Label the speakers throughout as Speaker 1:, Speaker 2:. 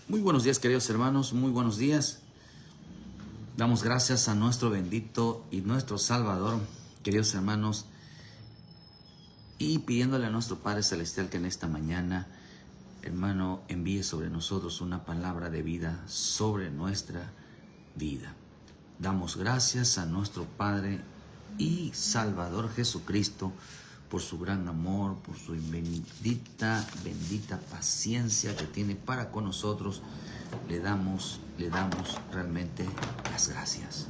Speaker 1: Muy buenos días, queridos hermanos, muy buenos días. Damos gracias a nuestro bendito y nuestro Salvador, queridos hermanos, y pidiéndole a nuestro Padre Celestial que en esta mañana, hermano, envíe sobre nosotros una palabra de vida sobre nuestra vida. Damos gracias a nuestro Padre y Salvador Jesucristo por su gran amor, por su bendita paciencia que tiene para con nosotros. Le damos realmente las gracias.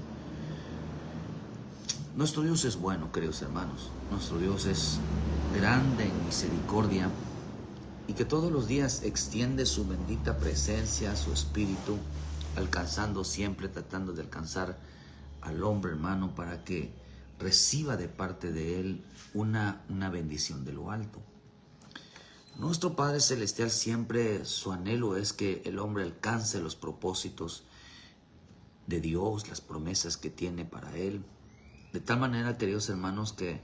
Speaker 1: Nuestro Dios es bueno, queridos hermanos. Nuestro Dios es grande en misericordia y que todos los días extiende su bendita presencia, su espíritu, alcanzando siempre, tratando de alcanzar al hombre, hermano, para que reciba de parte de Él una bendición de lo alto. Nuestro Padre Celestial siempre su anhelo es que el hombre alcance los propósitos de Dios, las promesas que tiene para él, de tal manera, queridos hermanos, que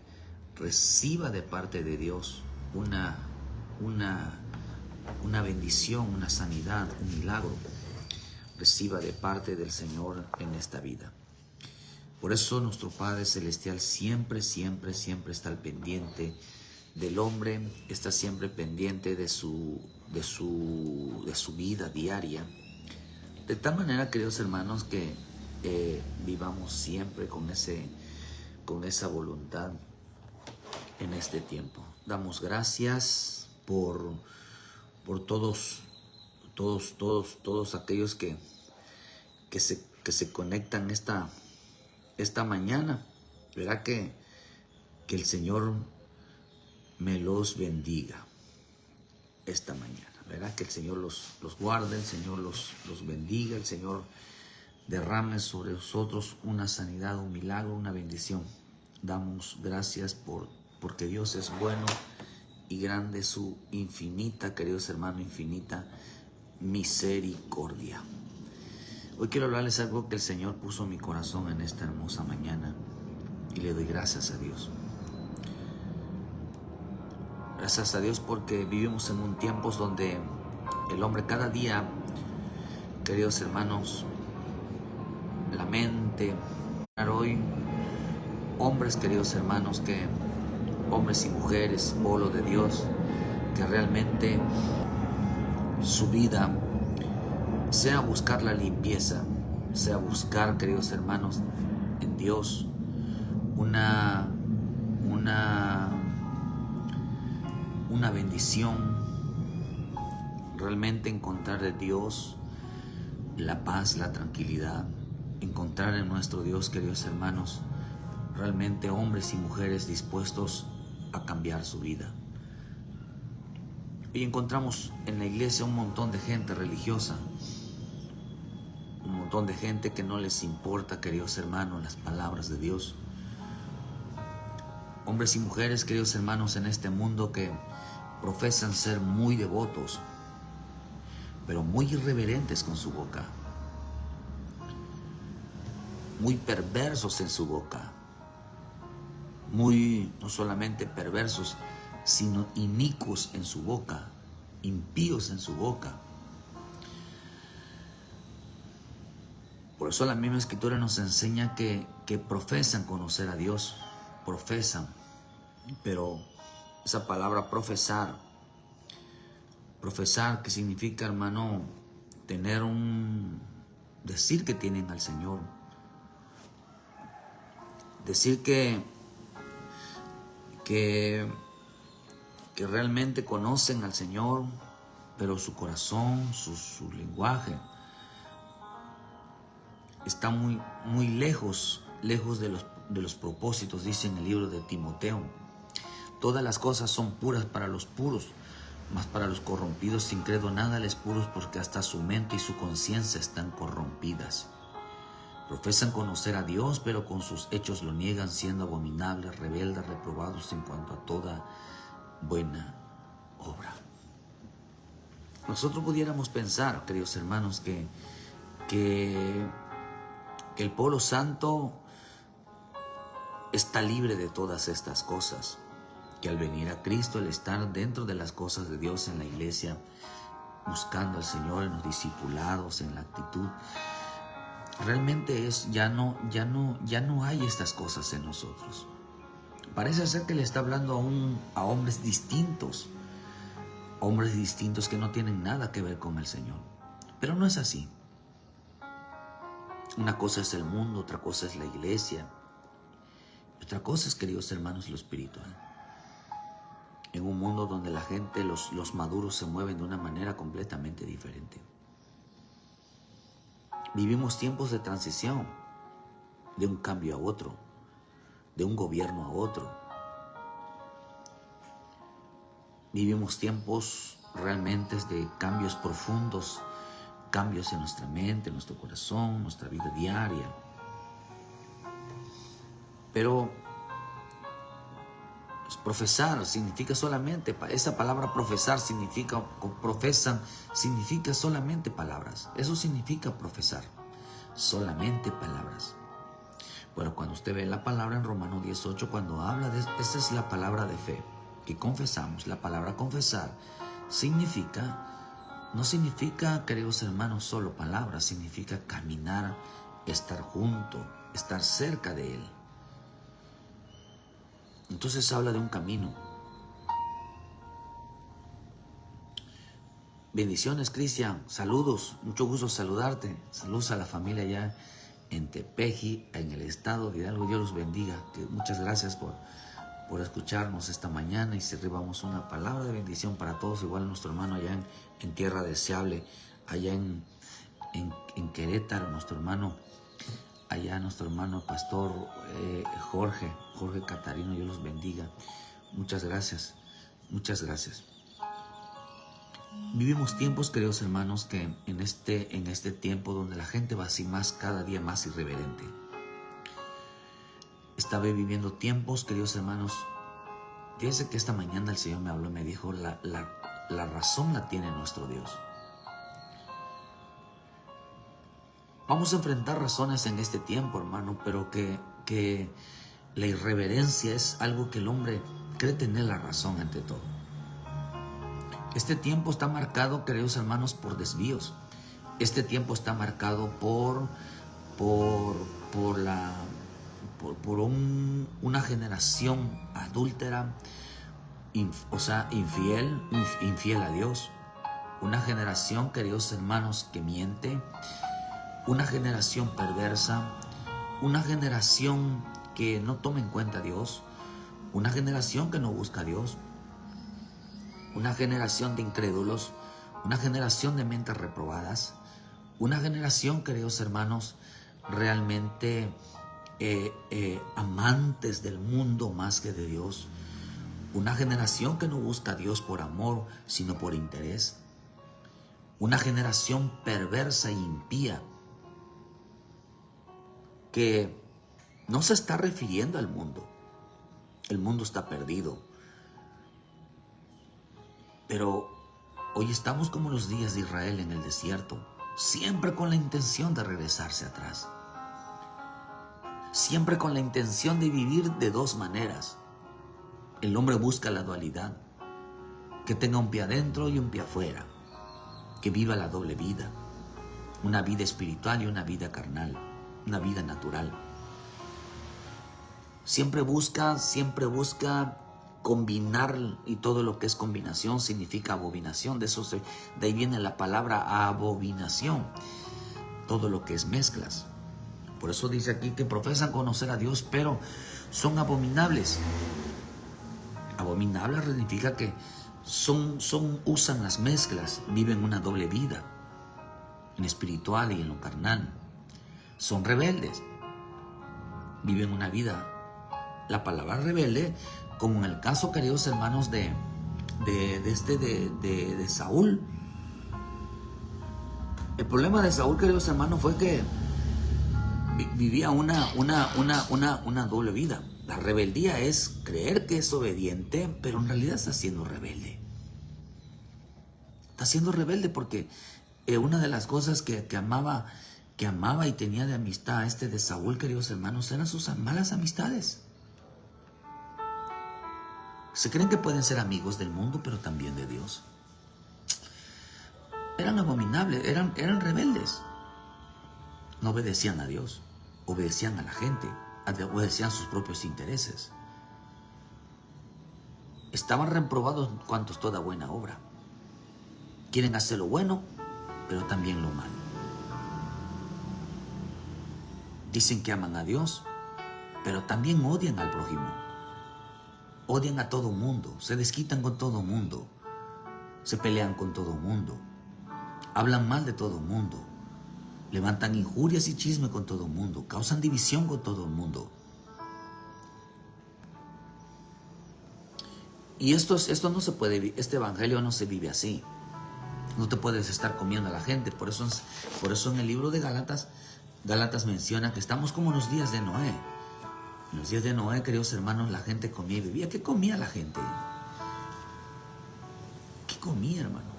Speaker 1: reciba de parte de Dios una bendición, una sanidad, un milagro, reciba de parte del Señor en esta vida. Por eso nuestro Padre Celestial siempre está al pendiente del hombre, está siempre pendiente de su vida diaria. De tal manera, queridos hermanos, que vivamos siempre con esa voluntad en este tiempo. Damos gracias por todos aquellos que se conectan esta mañana. Verá que el Señor me los bendiga esta mañana. Verá que el Señor los guarde, el Señor los bendiga, el Señor derrame sobre nosotros una sanidad, un milagro, una bendición. Damos gracias porque Dios es bueno y grande su infinita, queridos hermanos, infinita misericordia. Hoy quiero hablarles algo que el Señor puso en mi corazón en esta hermosa mañana y le doy gracias a Dios. Gracias a Dios porque vivimos en un tiempo donde el hombre cada día, queridos hermanos, la mente, hoy, hombres, queridos hermanos, hombres y mujeres, pueblo de Dios, que realmente su vida sea buscar la limpieza, sea buscar, queridos hermanos, en Dios una bendición, realmente encontrar de Dios la paz, la tranquilidad, encontrar en nuestro Dios, queridos hermanos, realmente hombres y mujeres dispuestos a cambiar su vida. Y encontramos en la iglesia un montón de gente religiosa, un montón de gente que no les importa, queridos hermanos, las palabras de Dios. Hombres y mujeres, queridos hermanos, en este mundo que profesan ser muy devotos, pero muy irreverentes con su boca, muy perversos en su boca, muy no solamente perversos, sino inicuos en su boca, impíos en su boca. Por eso la misma Escritura nos enseña que profesan conocer a Dios, profesan, pero esa palabra profesar, ¿qué significa, hermano? Decir que tienen al Señor, decir que realmente conocen al Señor, pero su corazón, su lenguaje está muy lejos de los propósitos. Dice en el libro de Timoteo: todas las cosas son puras para los puros, mas para los corrompidos sin credo nada les puros, porque hasta su mente y su conciencia están corrompidas. Profesan conocer a Dios, pero con sus hechos lo niegan, siendo abominables, rebeldes, reprobados en cuanto a toda buena obra. Nosotros pudiéramos pensar, queridos hermanos, que el pueblo santo está libre de todas estas cosas, que al venir a Cristo, al estar dentro de las cosas de Dios en la iglesia, buscando al Señor en los discipulados, en la actitud, realmente ya no hay estas cosas en nosotros. Parece ser que le está hablando a hombres distintos que no tienen nada que ver con el Señor. Pero no es así. Una cosa es el mundo, otra cosa es la iglesia, otra cosa es, queridos hermanos, lo espiritual. En un mundo donde la gente, los maduros, se mueven de una manera completamente diferente. Vivimos tiempos de transición, de un cambio a otro, de un gobierno a otro. Vivimos tiempos realmente de cambios profundos, cambios en nuestra mente, en nuestro corazón, nuestra vida diaria. Pero pues, profesar significa solamente, esa palabra profesar significa, profesan, significa solamente palabras. Eso significa profesar, solamente palabras. Bueno, cuando usted ve la palabra en Romanos 18, cuando habla de, esa es la palabra de fe, que confesamos. La palabra confesar no significa, queridos hermanos, solo palabras, significa caminar, estar junto, estar cerca de Él. Entonces habla de un camino. Bendiciones, Cristian. Saludos, mucho gusto saludarte. Saludos a la familia allá en Tepeji, en el estado de Hidalgo. Dios los bendiga. Muchas gracias por escucharnos esta mañana, y si arribamos una palabra de bendición para todos, igual nuestro hermano allá en Tierra Deseable, allá en Querétaro, nuestro hermano pastor Jorge Catarino, Dios los bendiga. Muchas gracias. Vivimos tiempos, queridos hermanos, que en este tiempo donde la gente va así cada día más irreverente. Estaba viviendo tiempos, queridos hermanos. Fíjense que esta mañana el Señor me habló y me dijo, la razón la tiene nuestro Dios. Vamos a enfrentar razones en este tiempo, hermano, pero que la irreverencia es algo que el hombre cree tener la razón ante todo. Este tiempo está marcado, queridos hermanos, por desvíos. Este tiempo está marcado por una generación adúltera, infiel a Dios. Una generación, queridos hermanos, que miente. Una generación perversa. Una generación que no toma en cuenta a Dios. Una generación que no busca a Dios. Una generación de incrédulos. Una generación de mentes reprobadas. Una generación, queridos hermanos, realmente amantes del mundo más que de Dios. Una generación que no busca a Dios por amor, sino por interés. Una generación perversa e impía, que no se está refiriendo al mundo. El mundo está perdido. Pero hoy estamos como los días de Israel en el desierto, siempre con la intención de regresarse atrás. Siempre con la intención de vivir de dos maneras. El hombre busca la dualidad, que tenga un pie adentro y un pie afuera, que viva la doble vida, una vida espiritual y una vida carnal, una vida natural. Siempre busca combinar, y todo lo que es combinación significa abominación. De ahí viene la palabra abominación, todo lo que es mezclas. Por eso dice aquí que profesan conocer a Dios, pero son abominables. Abominables significa que usan las mezclas, viven una doble vida, en espiritual y en lo carnal. Son rebeldes, viven una vida. La palabra rebelde, como en el caso, queridos hermanos, de Saúl. El problema de Saúl, queridos hermanos, fue que vivía una doble vida. La rebeldía es creer que es obediente, pero en realidad está siendo rebelde. Está siendo rebelde porque una de las cosas que amaba y tenía de amistad de Saúl, queridos hermanos, eran sus malas amistades. Se creen que pueden ser amigos del mundo, pero también de Dios. eran abominables, eran rebeldes. No obedecían a Dios, obedecían a la gente, obedecían sus propios intereses. Estaban reprobados cuantos toda buena obra. Quieren hacer lo bueno, pero también lo malo. Dicen que aman a Dios, pero también odian al prójimo. Odian a todo mundo, se desquitan con todo mundo, se pelean con todo mundo, hablan mal de todo mundo, levantan injurias y chisme con todo mundo, causan división con todo el mundo. Y esto no se puede, este evangelio no se vive así. No te puedes estar comiendo a la gente. Por eso en el libro de Gálatas menciona que estamos como en los días de Noé. En los días de Noé, queridos hermanos, la gente comía y bebía. ¿Qué comía la gente? ¿Qué comía, hermano?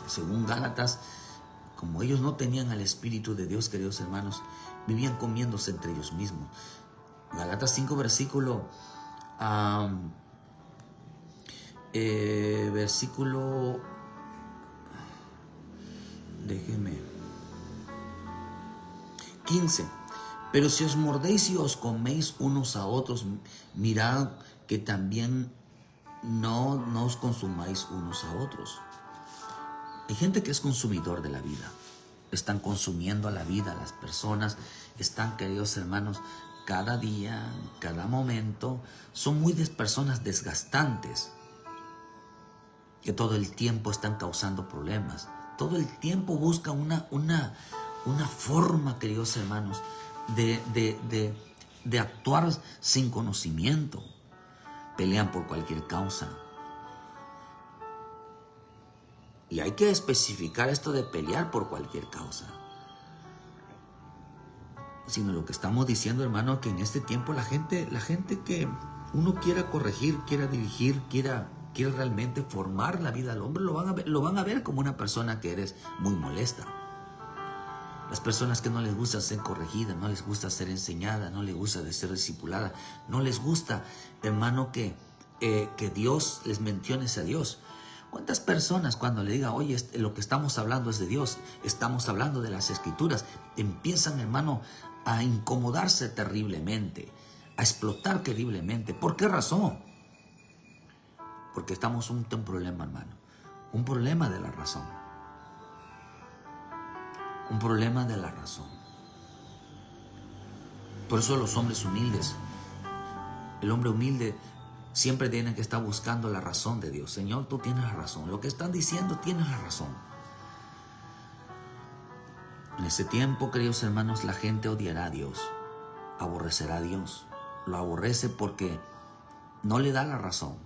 Speaker 1: Según Gálatas, como ellos no tenían al Espíritu de Dios, queridos hermanos, vivían comiéndose entre ellos mismos. Gálatas 5, versículo... Déjeme. 15. Pero si os mordéis y os coméis unos a otros, mirad que también no os consumáis unos a otros. Hay gente que es consumidor de la vida. Están consumiendo a la vida, las personas están, queridos hermanos, cada día, cada momento, son personas desgastantes, que todo el tiempo están causando problemas. Todo el tiempo buscan una forma, queridos hermanos, de actuar sin conocimiento. Pelean por cualquier causa. Y hay que especificar esto de pelear por cualquier causa. Sino lo que estamos diciendo, hermano, que en este tiempo la gente que uno quiera corregir, quiera dirigir, quiera realmente formar la vida del hombre, lo van a ver como una persona que eres muy molesta. Las personas que no les gusta ser corregida, no les gusta ser enseñada, no les gusta ser discipulada, no les gusta, hermano, que Dios les menciones a Dios. ¿Cuántas personas cuando le diga, oye, lo que estamos hablando es de Dios, estamos hablando de las Escrituras, empiezan, hermano, a incomodarse terriblemente, a explotar terriblemente? ¿Por qué razón? Porque estamos ante un problema, hermano, un problema de la razón. Un problema de la razón. Por eso los hombres humildes, el hombre humilde siempre tiene que estar buscando la razón de Dios. Señor, tú tienes la razón. Lo que están diciendo, tienes la razón. En este tiempo, queridos hermanos, la gente odiará a Dios, aborrecerá a Dios. Lo aborrece porque no le da la razón.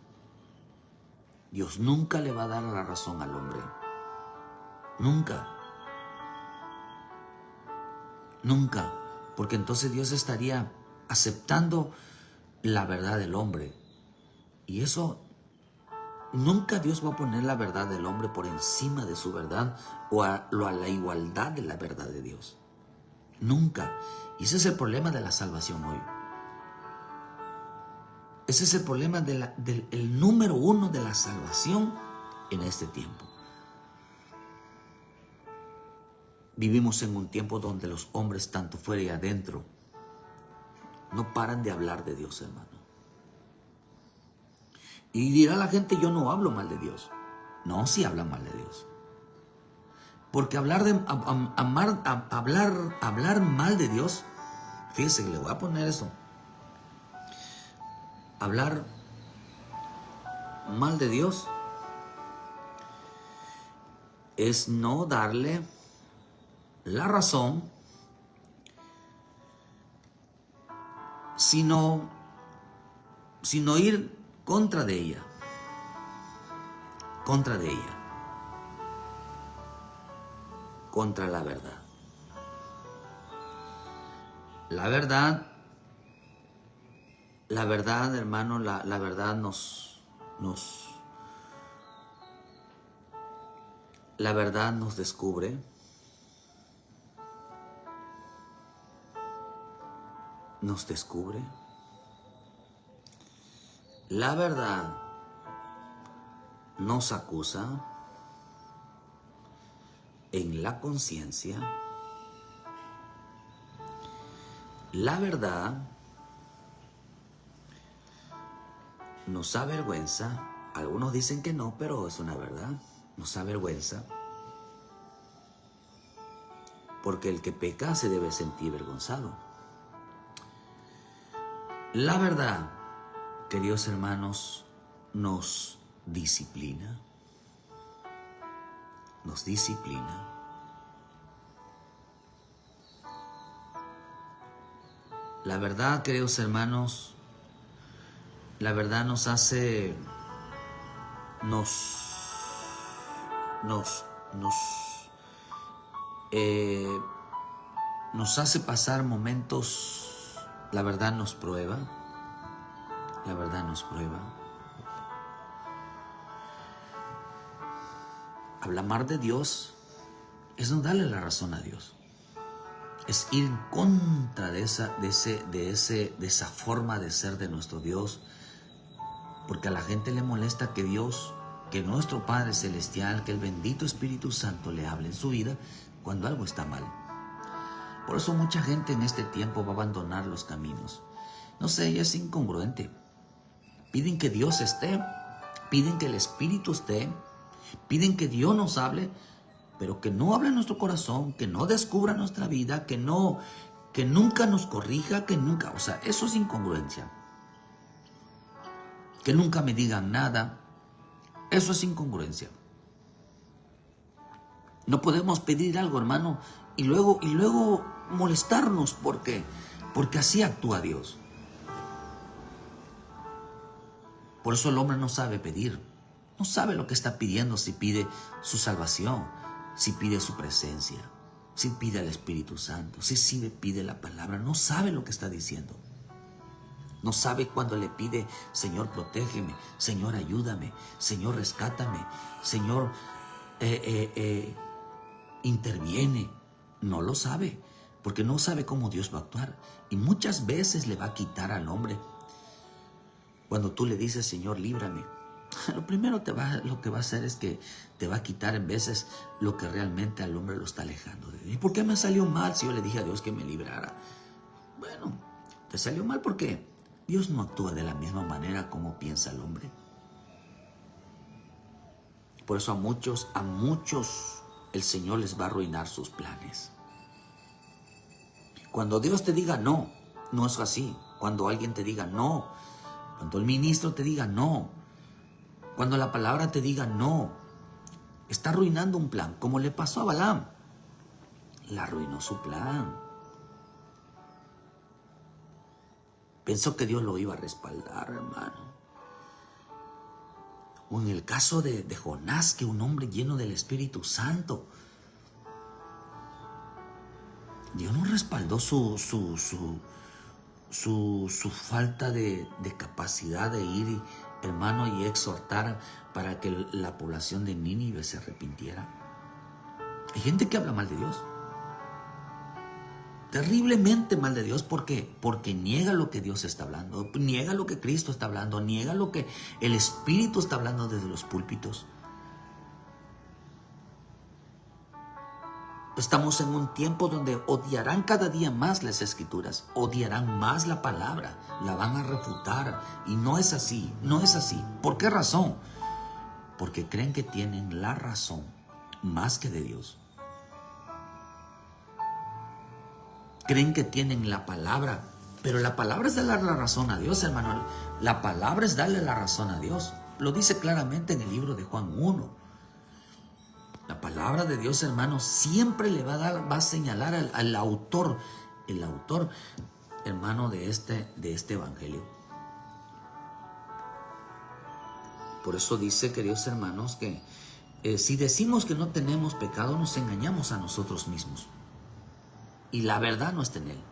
Speaker 1: Dios nunca le va a dar la razón al hombre. Nunca. Nunca. Porque entonces Dios estaría aceptando la verdad del hombre. Y eso, nunca Dios va a poner la verdad del hombre por encima de su verdad o a la igualdad de la verdad de Dios. Nunca. Y ese es el problema de la salvación hoy. Ese es el problema el número uno de la salvación en este tiempo. Vivimos en un tiempo donde los hombres, tanto fuera y adentro, no paran de hablar de Dios, hermano. Y dirá la gente, yo no hablo mal de Dios. No, sí hablan mal de Dios. Porque hablar mal de Dios, fíjese que le voy a poner eso. Hablar mal de Dios es no darle la razón, sino ir contra de ella, contra la verdad. La verdad, hermano, la verdad la verdad nos descubre. Nos descubre. La verdad nos acusa. en la conciencia, la verdad nos avergüenza. Algunos dicen que no, pero es una verdad. Nos avergüenza. Porque el que peca se debe sentir avergonzado. La verdad, queridos hermanos, nos disciplina. Nos disciplina. La verdad, queridos hermanos, la verdad nos hace, nos hace pasar momentos. La verdad nos prueba. La verdad nos prueba. Hablar de Dios es no darle la razón a Dios. Es ir en contra de esa forma de ser de nuestro Dios. Porque a la gente le molesta que Dios, que nuestro Padre Celestial, que el bendito Espíritu Santo le hable en su vida cuando algo está mal. Por eso mucha gente en este tiempo va a abandonar los caminos. No sé, es incongruente. Piden que Dios esté, piden que el Espíritu esté, piden que Dios nos hable, pero que no hable en nuestro corazón, que no descubra nuestra vida, que nunca nos corrija, que nunca, o sea, eso es incongruencia. Que nunca me digan nada, eso es incongruencia. No podemos pedir algo, hermano, y luego molestarnos porque así actúa Dios. Por eso el hombre no sabe pedir, no sabe lo que está pidiendo, si pide su salvación, si pide su presencia, si pide al Espíritu Santo, si pide la palabra, no sabe lo que está diciendo. No sabe cuando le pide, Señor, protégeme, Señor, ayúdame, Señor, rescátame, Señor, interviene. No lo sabe, porque no sabe cómo Dios va a actuar. Y muchas veces le va a quitar al hombre. Cuando tú le dices, Señor, líbrame, lo primero lo que va a hacer es que te va a quitar en veces lo que realmente al hombre lo está alejando de Dios. ¿Y por qué me salió mal si yo le dije a Dios que me librara? Bueno, te salió mal porque Dios no actúa de la misma manera como piensa el hombre. Por eso a muchos el Señor les va a arruinar sus planes. Cuando Dios te diga no, no es así. Cuando alguien te diga no, cuando el ministro te diga no, cuando la palabra te diga no, está arruinando un plan, como le pasó a Balaam. Le arruinó su plan. Pensó que Dios lo iba a respaldar, hermano. O en el caso de Jonás, que un hombre lleno del Espíritu Santo, Dios no respaldó su falta de capacidad de ir, hermano, y exhortar para que la población de Nínive se arrepintiera. Hay gente que habla mal de Dios. Terriblemente mal de Dios. ¿Por qué? Porque niega lo que Dios está hablando, niega lo que Cristo está hablando, niega lo que el Espíritu está hablando desde los púlpitos. Estamos en un tiempo donde odiarán cada día más las Escrituras, odiarán más la palabra, la van a refutar. Y no es así, no es así. ¿Por qué razón? Porque creen que tienen la razón más que de Dios. Creen que tienen la palabra, pero la palabra es darle la razón a Dios, hermano. La palabra es darle la razón a Dios. Lo dice claramente en el libro de Juan 1. La palabra de Dios, hermano, siempre le va a señalar al autor, el autor, hermano, de este evangelio. Por eso dice, queridos hermanos, que si decimos que no tenemos pecado, nos engañamos a nosotros mismos. Y la verdad no está en Él.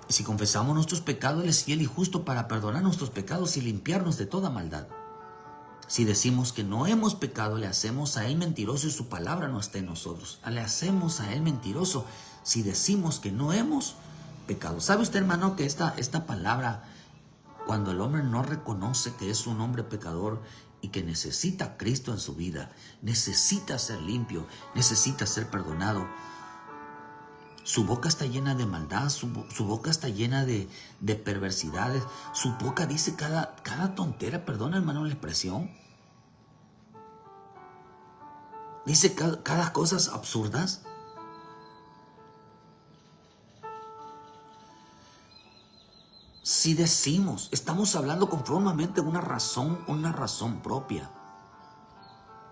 Speaker 1: Si confesamos nuestros pecados, Él es fiel y justo para perdonar nuestros pecados y limpiarnos de toda maldad. Si decimos que no hemos pecado, le hacemos a Él mentiroso y su palabra no está en nosotros. Le hacemos a Él mentiroso si decimos que no hemos pecado. ¿Sabe usted, hermano, que esta palabra, cuando el hombre no reconoce que es un hombre pecador, y que necesita a Cristo en su vida, necesita ser limpio, necesita ser perdonado. Su boca está llena de maldad, su boca está llena de perversidades, su boca dice cada tontera, perdona hermano la expresión, dice cada cosas absurdas. Si decimos, estamos hablando conformemente de una razón propia.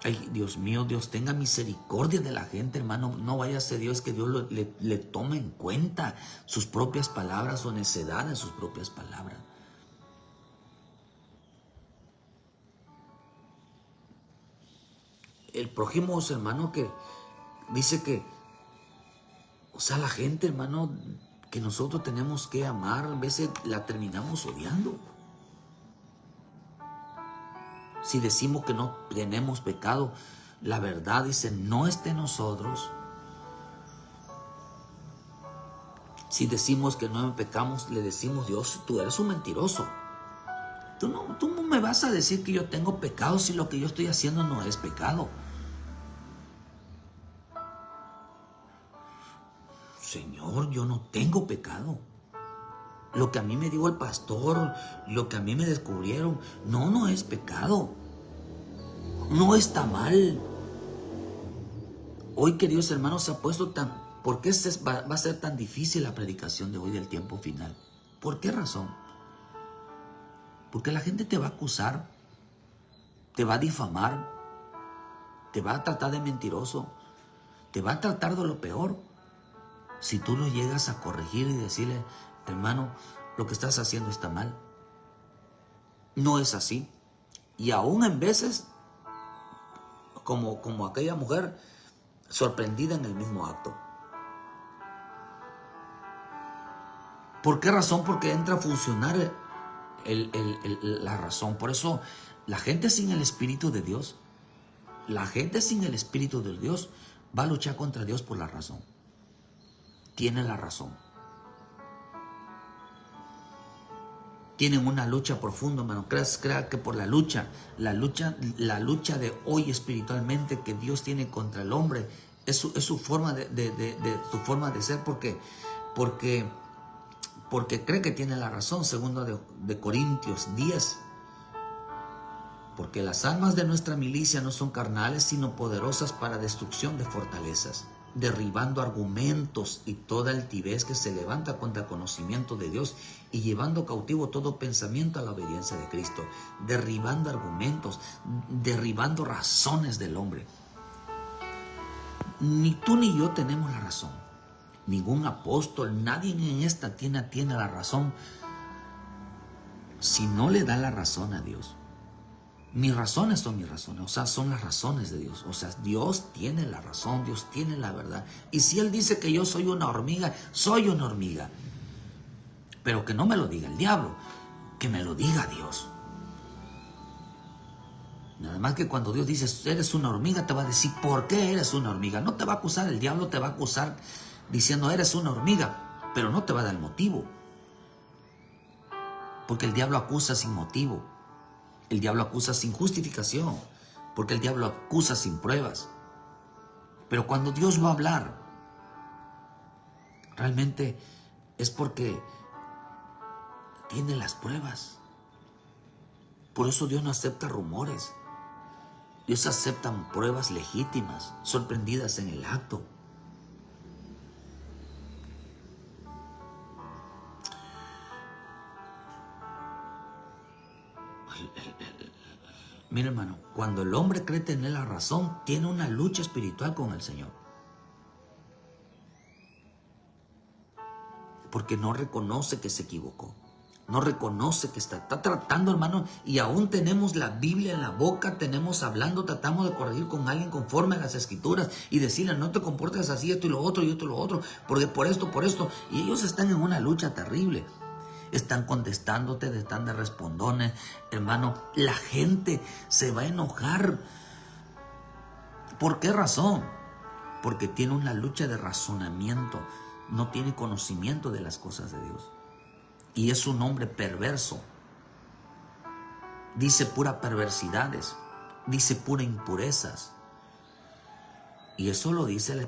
Speaker 1: Ay, Dios mío, Dios tenga misericordia de la gente, hermano. No vaya a ser Dios que Dios le tome en cuenta sus propias palabras o necedad en sus propias palabras. El prójimo es hermano que dice que, o sea, la gente, hermano, que nosotros tenemos que amar, a veces la terminamos odiando. Si decimos que no tenemos pecado, la verdad dice, no está en nosotros. Si decimos que no pecamos, le decimos, Dios, tú eres un mentiroso. Tú no me vas a decir que yo tengo pecado si lo que yo estoy haciendo no es pecado. Señor, yo no tengo pecado. Lo que a mí me dijo el pastor, lo que a mí me descubrieron, no es pecado. No está mal. Hoy, queridos hermanos, se ha puesto ¿por qué va a ser tan difícil la predicación de hoy del tiempo final? ¿Por qué razón? Porque la gente te va a acusar, te va a difamar, te va a tratar de mentiroso, te va a tratar de lo peor. Si tú lo llegas a corregir y decirle, hermano, lo que estás haciendo está mal. No es así. Y aún en veces, como aquella mujer sorprendida en el mismo acto. ¿Por qué razón? Porque entra a funcionar la razón. Por eso la gente sin el Espíritu de Dios, la gente sin el Espíritu de Dios va a luchar contra Dios por la razón. Tiene la razón. Tienen una lucha profunda, hermano. Crea que por la lucha de hoy espiritualmente que Dios tiene contra el hombre es su forma su forma de ser, porque cree que tiene la razón. Segundo de Corintios 10. Porque las armas de nuestra milicia no son carnales, sino poderosas para destrucción de fortalezas, derribando argumentos y toda altivez que se levanta contra el conocimiento de Dios y llevando cautivo todo pensamiento a la obediencia de Cristo, derribando argumentos, derribando razones del hombre. Ni tú ni yo tenemos la razón. Ningún apóstol, nadie en esta tiene la razón si no le da la razón a Dios. Mis razones son mis razones, o sea, son las razones de Dios. O sea, Dios tiene la razón, Dios tiene la verdad. Y si Él dice que yo soy una hormiga, soy una hormiga. Pero que no me lo diga el diablo, que me lo diga Dios. Nada más que cuando Dios dice, eres una hormiga, te va a decir, ¿por qué eres una hormiga? No te va a acusar, el diablo te va a acusar diciendo, eres una hormiga, pero no te va a dar el motivo. Porque el diablo acusa sin motivo. El diablo acusa sin justificación, porque el diablo acusa sin pruebas. Pero cuando Dios va a hablar, realmente es porque tiene las pruebas. Por eso Dios no acepta rumores. Dios acepta pruebas legítimas, sorprendidas en el acto. Mira, hermano, cuando el hombre cree tener la razón, tiene una lucha espiritual con el Señor. Porque no reconoce que se equivocó. No reconoce que está tratando, hermano, y aún tenemos la Biblia en la boca, tratamos de corregir con alguien conforme a las Escrituras y decirle, no te comportes así, esto y lo otro, porque por esto, y ellos están en una lucha terrible. Están contestándote, están de respondones. Hermano, la gente se va a enojar. ¿Por qué razón? Porque tiene una lucha de razonamiento. No tiene conocimiento de las cosas de Dios. Y es un hombre perverso. dice pura perversidades, dice pura impurezas. Y eso lo dice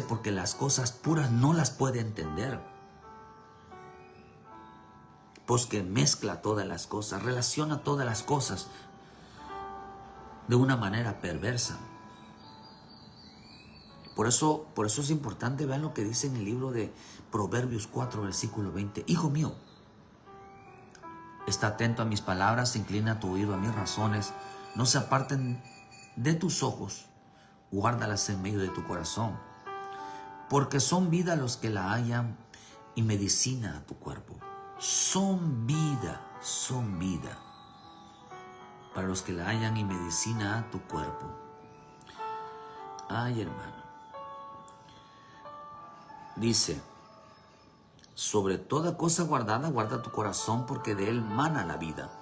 Speaker 1: porque las cosas puras no las puede entender. Pues que mezcla todas las cosas, relaciona todas las cosas de una manera perversa. Por eso es importante ver lo que dice en el libro de Proverbios 4, versículo 20. Hijo mío, está atento a mis palabras, inclina tu oído a mis razones, no se aparten de tus ojos, guárdalas en medio de tu corazón, porque son vida los que la hallan y medicina a tu cuerpo. Son vida para los que la hallan y medicina a tu cuerpo. Ay, hermano. Dice, sobre toda cosa guardada, guarda tu corazón, porque de él mana la vida.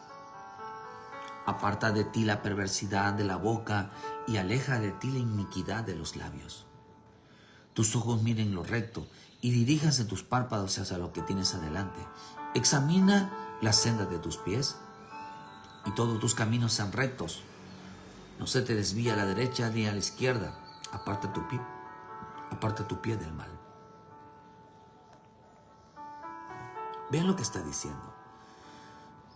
Speaker 1: Aparta de ti la perversidad de la boca y aleja de ti la iniquidad de los labios. Tus ojos miren lo recto y diríjanse tus párpados hacia lo que tienes adelante. Examina las sendas de tus pies y todos tus caminos sean rectos. No se te desvíe a la derecha ni a la izquierda. Aparta tu pie del mal. Vean lo que está diciendo.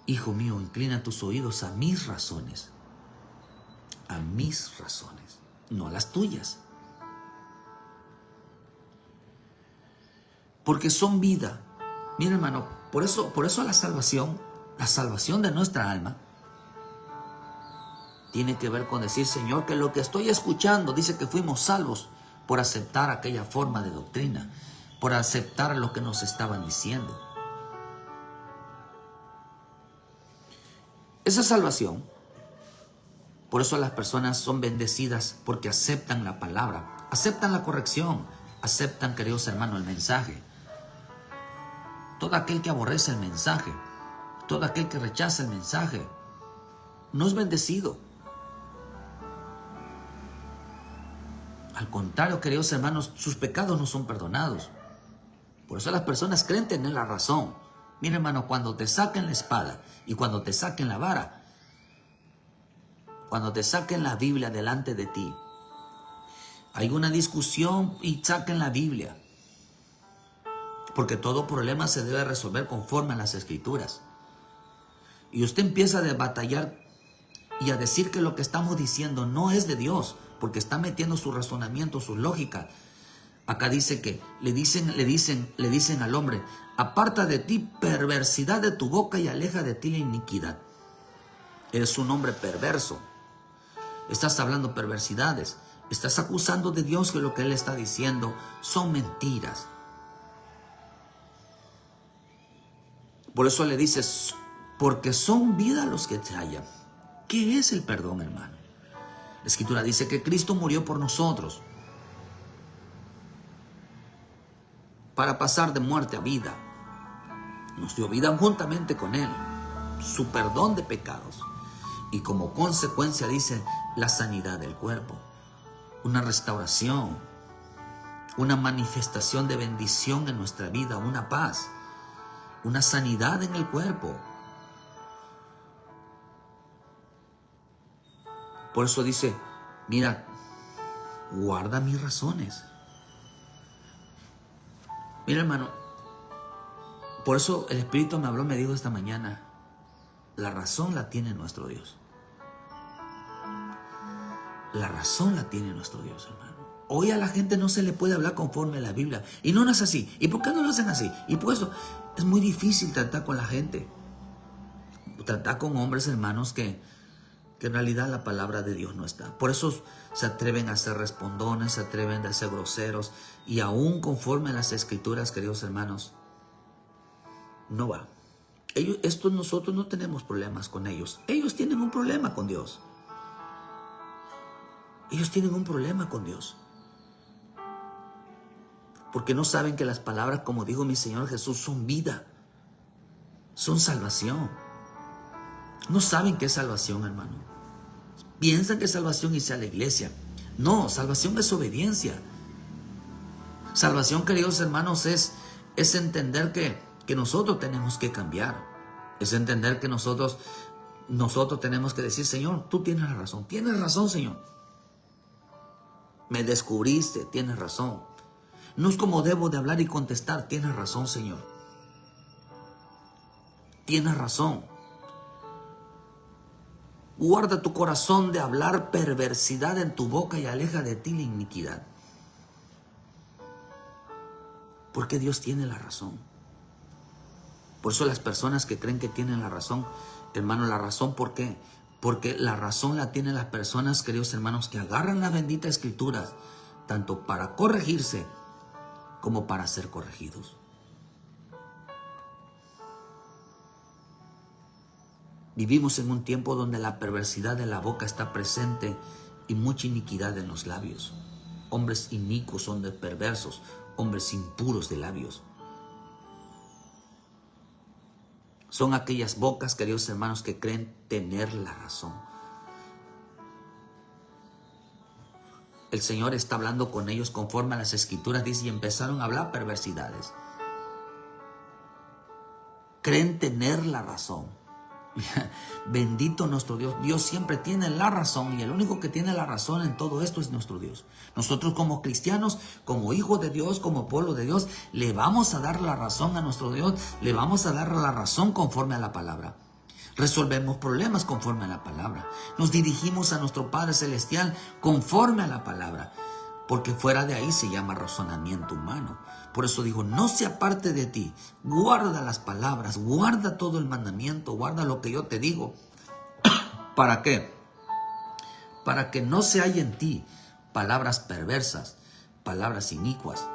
Speaker 1: Hijo mío, inclina tus oídos a mis razones. A mis razones, no a las tuyas. Porque son vida. Mira, hermano, por eso la salvación de nuestra alma, tiene que ver con decir, Señor, que lo que estoy escuchando dice que fuimos salvos por aceptar aquella forma de doctrina, por aceptar lo que nos estaban diciendo. Esa salvación, por eso las personas son bendecidas, porque aceptan la palabra, aceptan la corrección, aceptan, queridos hermanos, el mensaje. Todo aquel que aborrece el mensaje, todo aquel que rechaza el mensaje, no es bendecido. Al contrario, queridos hermanos, sus pecados no son perdonados. Por eso las personas creen tener la razón. Mira, hermano, cuando te saquen la espada y cuando te saquen la vara, cuando te saquen la Biblia delante de ti, hay una discusión y saquen la Biblia. Porque todo problema se debe resolver conforme a las Escrituras. Y usted empieza a batallar y a decir que lo que estamos diciendo no es de Dios, porque está metiendo su razonamiento, su lógica. Acá dice que le dicen al hombre, aparta de ti perversidad de tu boca y aleja de ti la iniquidad. Eres un hombre perverso. Estás hablando perversidades. Estás acusando de Dios que lo que Él está diciendo son mentiras. Por eso le dices, porque son vida los que te hallan. ¿Qué es el perdón, hermano? La Escritura dice que Cristo murió por nosotros para pasar de muerte a vida. Nos dio vida juntamente con Él, su perdón de pecados y como consecuencia dice la sanidad del cuerpo, una restauración, una manifestación de bendición en nuestra vida, una paz, una sanidad en el cuerpo. Por eso dice, mira, guarda mis razones. Mira, hermano, por eso el Espíritu me dijo esta mañana, la razón la tiene nuestro Dios. La razón la tiene nuestro Dios, hermano. Hoy a la gente no se le puede hablar conforme a la Biblia. Y no es así. ¿Y por qué no lo hacen así? Y por eso es muy difícil tratar con la gente. Tratar con hombres, hermanos, que en realidad la palabra de Dios no está. Por eso se atreven a ser respondones, se atreven a ser groseros. Y aún conforme a las Escrituras, queridos hermanos, no va. Nosotros no tenemos problemas con ellos. Ellos tienen un problema con Dios. Ellos tienen un problema con Dios. Porque no saben que las palabras, como dijo mi Señor Jesús, son vida. Son salvación. No saben qué es salvación, hermano. Piensan que es salvación irse a la iglesia. No, salvación es obediencia. Salvación, queridos hermanos, es entender que nosotros tenemos que cambiar. Es entender que nosotros nosotros tenemos que decir, Señor, tú tienes razón, Señor. Me descubriste, tienes razón. No es como debo de hablar y contestar, tienes razón, Señor. Tienes razón. Guarda tu corazón de hablar perversidad en tu boca y aleja de ti la iniquidad. Porque Dios tiene la razón. Por eso las personas que creen que tienen la razón, hermano, la razón, ¿por qué? Porque la razón la tienen las personas, queridos hermanos, que agarran las benditas escrituras, tanto para corregirse como para ser corregidos. Vivimos en un tiempo donde la perversidad de la boca está presente y mucha iniquidad en los labios. Hombres inicuos, hombres perversos, hombres impuros de labios. Son aquellas bocas, queridos hermanos, que creen tener la razón. El Señor está hablando con ellos conforme a las Escrituras, dice, y empezaron a hablar perversidades. Creen tener la razón. Bendito nuestro Dios. Dios siempre tiene la razón y el único que tiene la razón en todo esto es nuestro Dios. Nosotros como cristianos, como hijos de Dios, como pueblo de Dios, le vamos a dar la razón a nuestro Dios, le vamos a dar la razón conforme a la palabra. Resolvemos problemas conforme a la palabra. Nos dirigimos a nuestro Padre Celestial conforme a la palabra. Porque fuera de ahí se llama razonamiento humano. Por eso dijo, no se aparte de ti. Guarda las palabras, guarda todo el mandamiento, guarda lo que yo te digo. ¿Para qué? Para que no se haya en ti palabras perversas, palabras inicuas.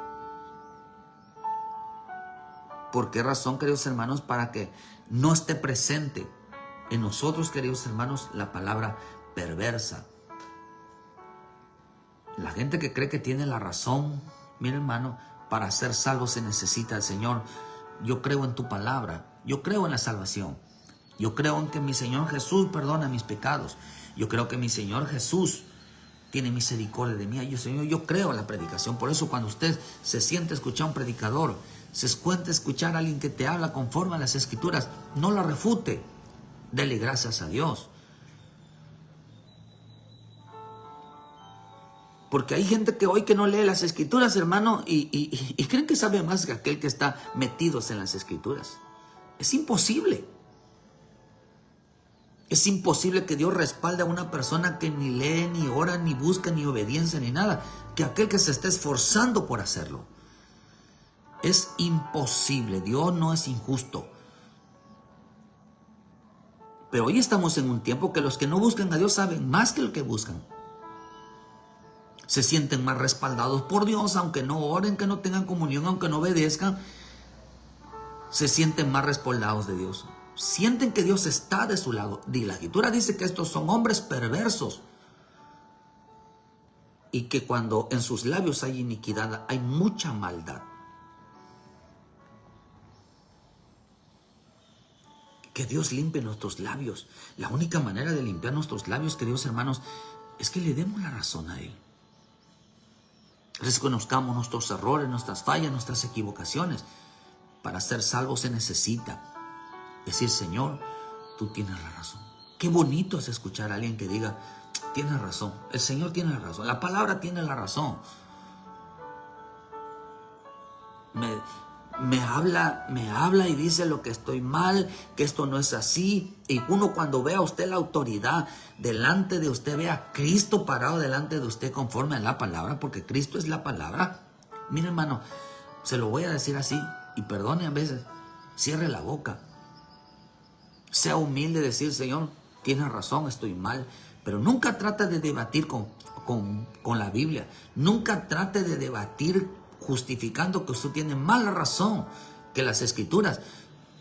Speaker 1: ¿Por qué razón, queridos hermanos? Para que no esté presente en nosotros, queridos hermanos, la palabra perversa. La gente que cree que tiene la razón, mira hermano, para ser salvo se necesita el Señor. Yo creo en tu palabra, yo creo en la salvación. Yo creo en que mi Señor Jesús perdona mis pecados. Yo creo que mi Señor Jesús tiene misericordia de mí. Yo creo en la predicación. Por eso cuando usted se siente a escuchar a un predicador, se cuenta escuchar a alguien que te habla conforme a las Escrituras, no la refute. Dele gracias a Dios. Porque hay gente que hoy que no lee las Escrituras, hermano, y creen que sabe más que aquel que está metidos en las Escrituras. Es imposible. Es imposible que Dios respalde a una persona que ni lee, ni ora, ni busca, ni obediencia, ni nada, que aquel que se está esforzando por hacerlo. Es imposible. Dios no es injusto. Pero hoy estamos en un tiempo que los que no buscan a Dios saben más que los que buscan. Se sienten más respaldados por Dios, aunque no oren, que no tengan comunión, aunque no obedezcan. Se sienten más respaldados de Dios. Sienten que Dios está de su lado. Y la Escritura dice que estos son hombres perversos. Y que cuando en sus labios hay iniquidad, hay mucha maldad. Que Dios limpie nuestros labios. La única manera de limpiar nuestros labios, queridos hermanos, es que le demos la razón a Él. Reconozcamos nuestros errores, nuestras fallas, nuestras equivocaciones. Para ser salvos se necesita decir, Señor, tú tienes la razón. Qué bonito es escuchar a alguien que diga, tienes razón, el Señor tiene la razón, la palabra tiene la razón. Me habla y dice lo que estoy mal, que esto no es así. Y uno cuando ve a usted la autoridad delante de usted, ve a Cristo parado delante de usted conforme a la palabra, porque Cristo es la palabra. Mire hermano, se lo voy a decir así, y perdone a veces, cierre la boca. Sea humilde, decir, Señor, tienes razón, estoy mal. Pero nunca trate de debatir con la Biblia. Nunca trate de debatir justificando que usted tiene mala razón que las Escrituras,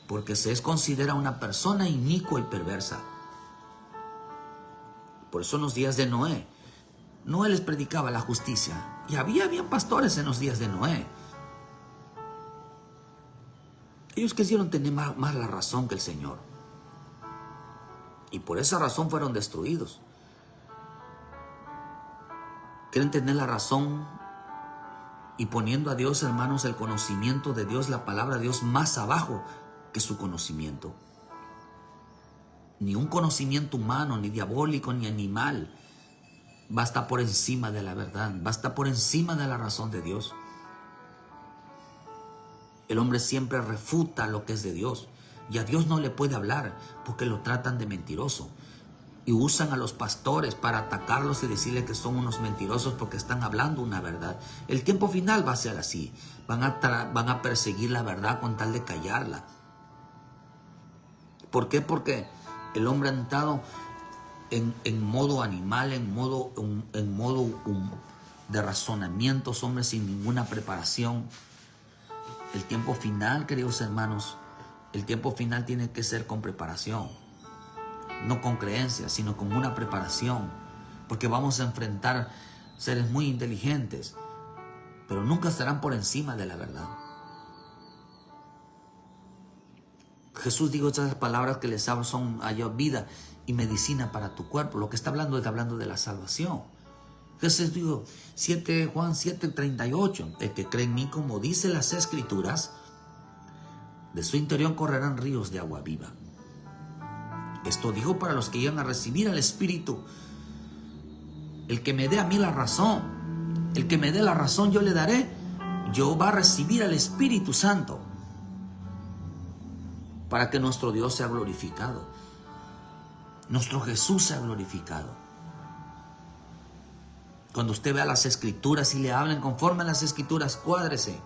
Speaker 1: porque se considera una persona inicua y perversa. Por eso en los días de Noé les predicaba la justicia, y habían pastores en los días de Noé. Ellos quisieron tener más la razón que el Señor, y por esa razón fueron destruidos. Quieren tener la razón y poniendo a Dios, hermanos, el conocimiento de Dios, la palabra de Dios, más abajo que su conocimiento. Ni un conocimiento humano, ni diabólico, ni animal va a estar por encima de la verdad, va a estar por encima de la razón de Dios. El hombre siempre refuta lo que es de Dios y a Dios no le puede hablar porque lo tratan de mentiroso. Y usan a los pastores para atacarlos y decirle que son unos mentirosos porque están hablando una verdad. El tiempo final va a ser así. Van a perseguir la verdad con tal de callarla. ¿Por qué? Porque el hombre ha entrado en modo animal, en modo de razonamientos, hombres sin ninguna preparación. El tiempo final, queridos hermanos, el tiempo final tiene que ser con preparación. No con creencias, sino con una preparación. Porque vamos a enfrentar seres muy inteligentes, pero nunca estarán por encima de la verdad. Jesús dijo estas palabras que les son vida y medicina para tu cuerpo. Lo que está hablando de la salvación. Jesús dijo, Juan 7:38, el que cree en mí, como dice las Escrituras, de su interior correrán ríos de agua viva. Esto dijo para los que llegan a recibir al Espíritu. El que me dé a mí la razón, el que me dé la razón yo le daré, yo va a recibir al Espíritu Santo para que nuestro Dios sea glorificado, nuestro Jesús sea glorificado. Cuando usted vea las Escrituras y le hablen conforme a las Escrituras, cuádrese.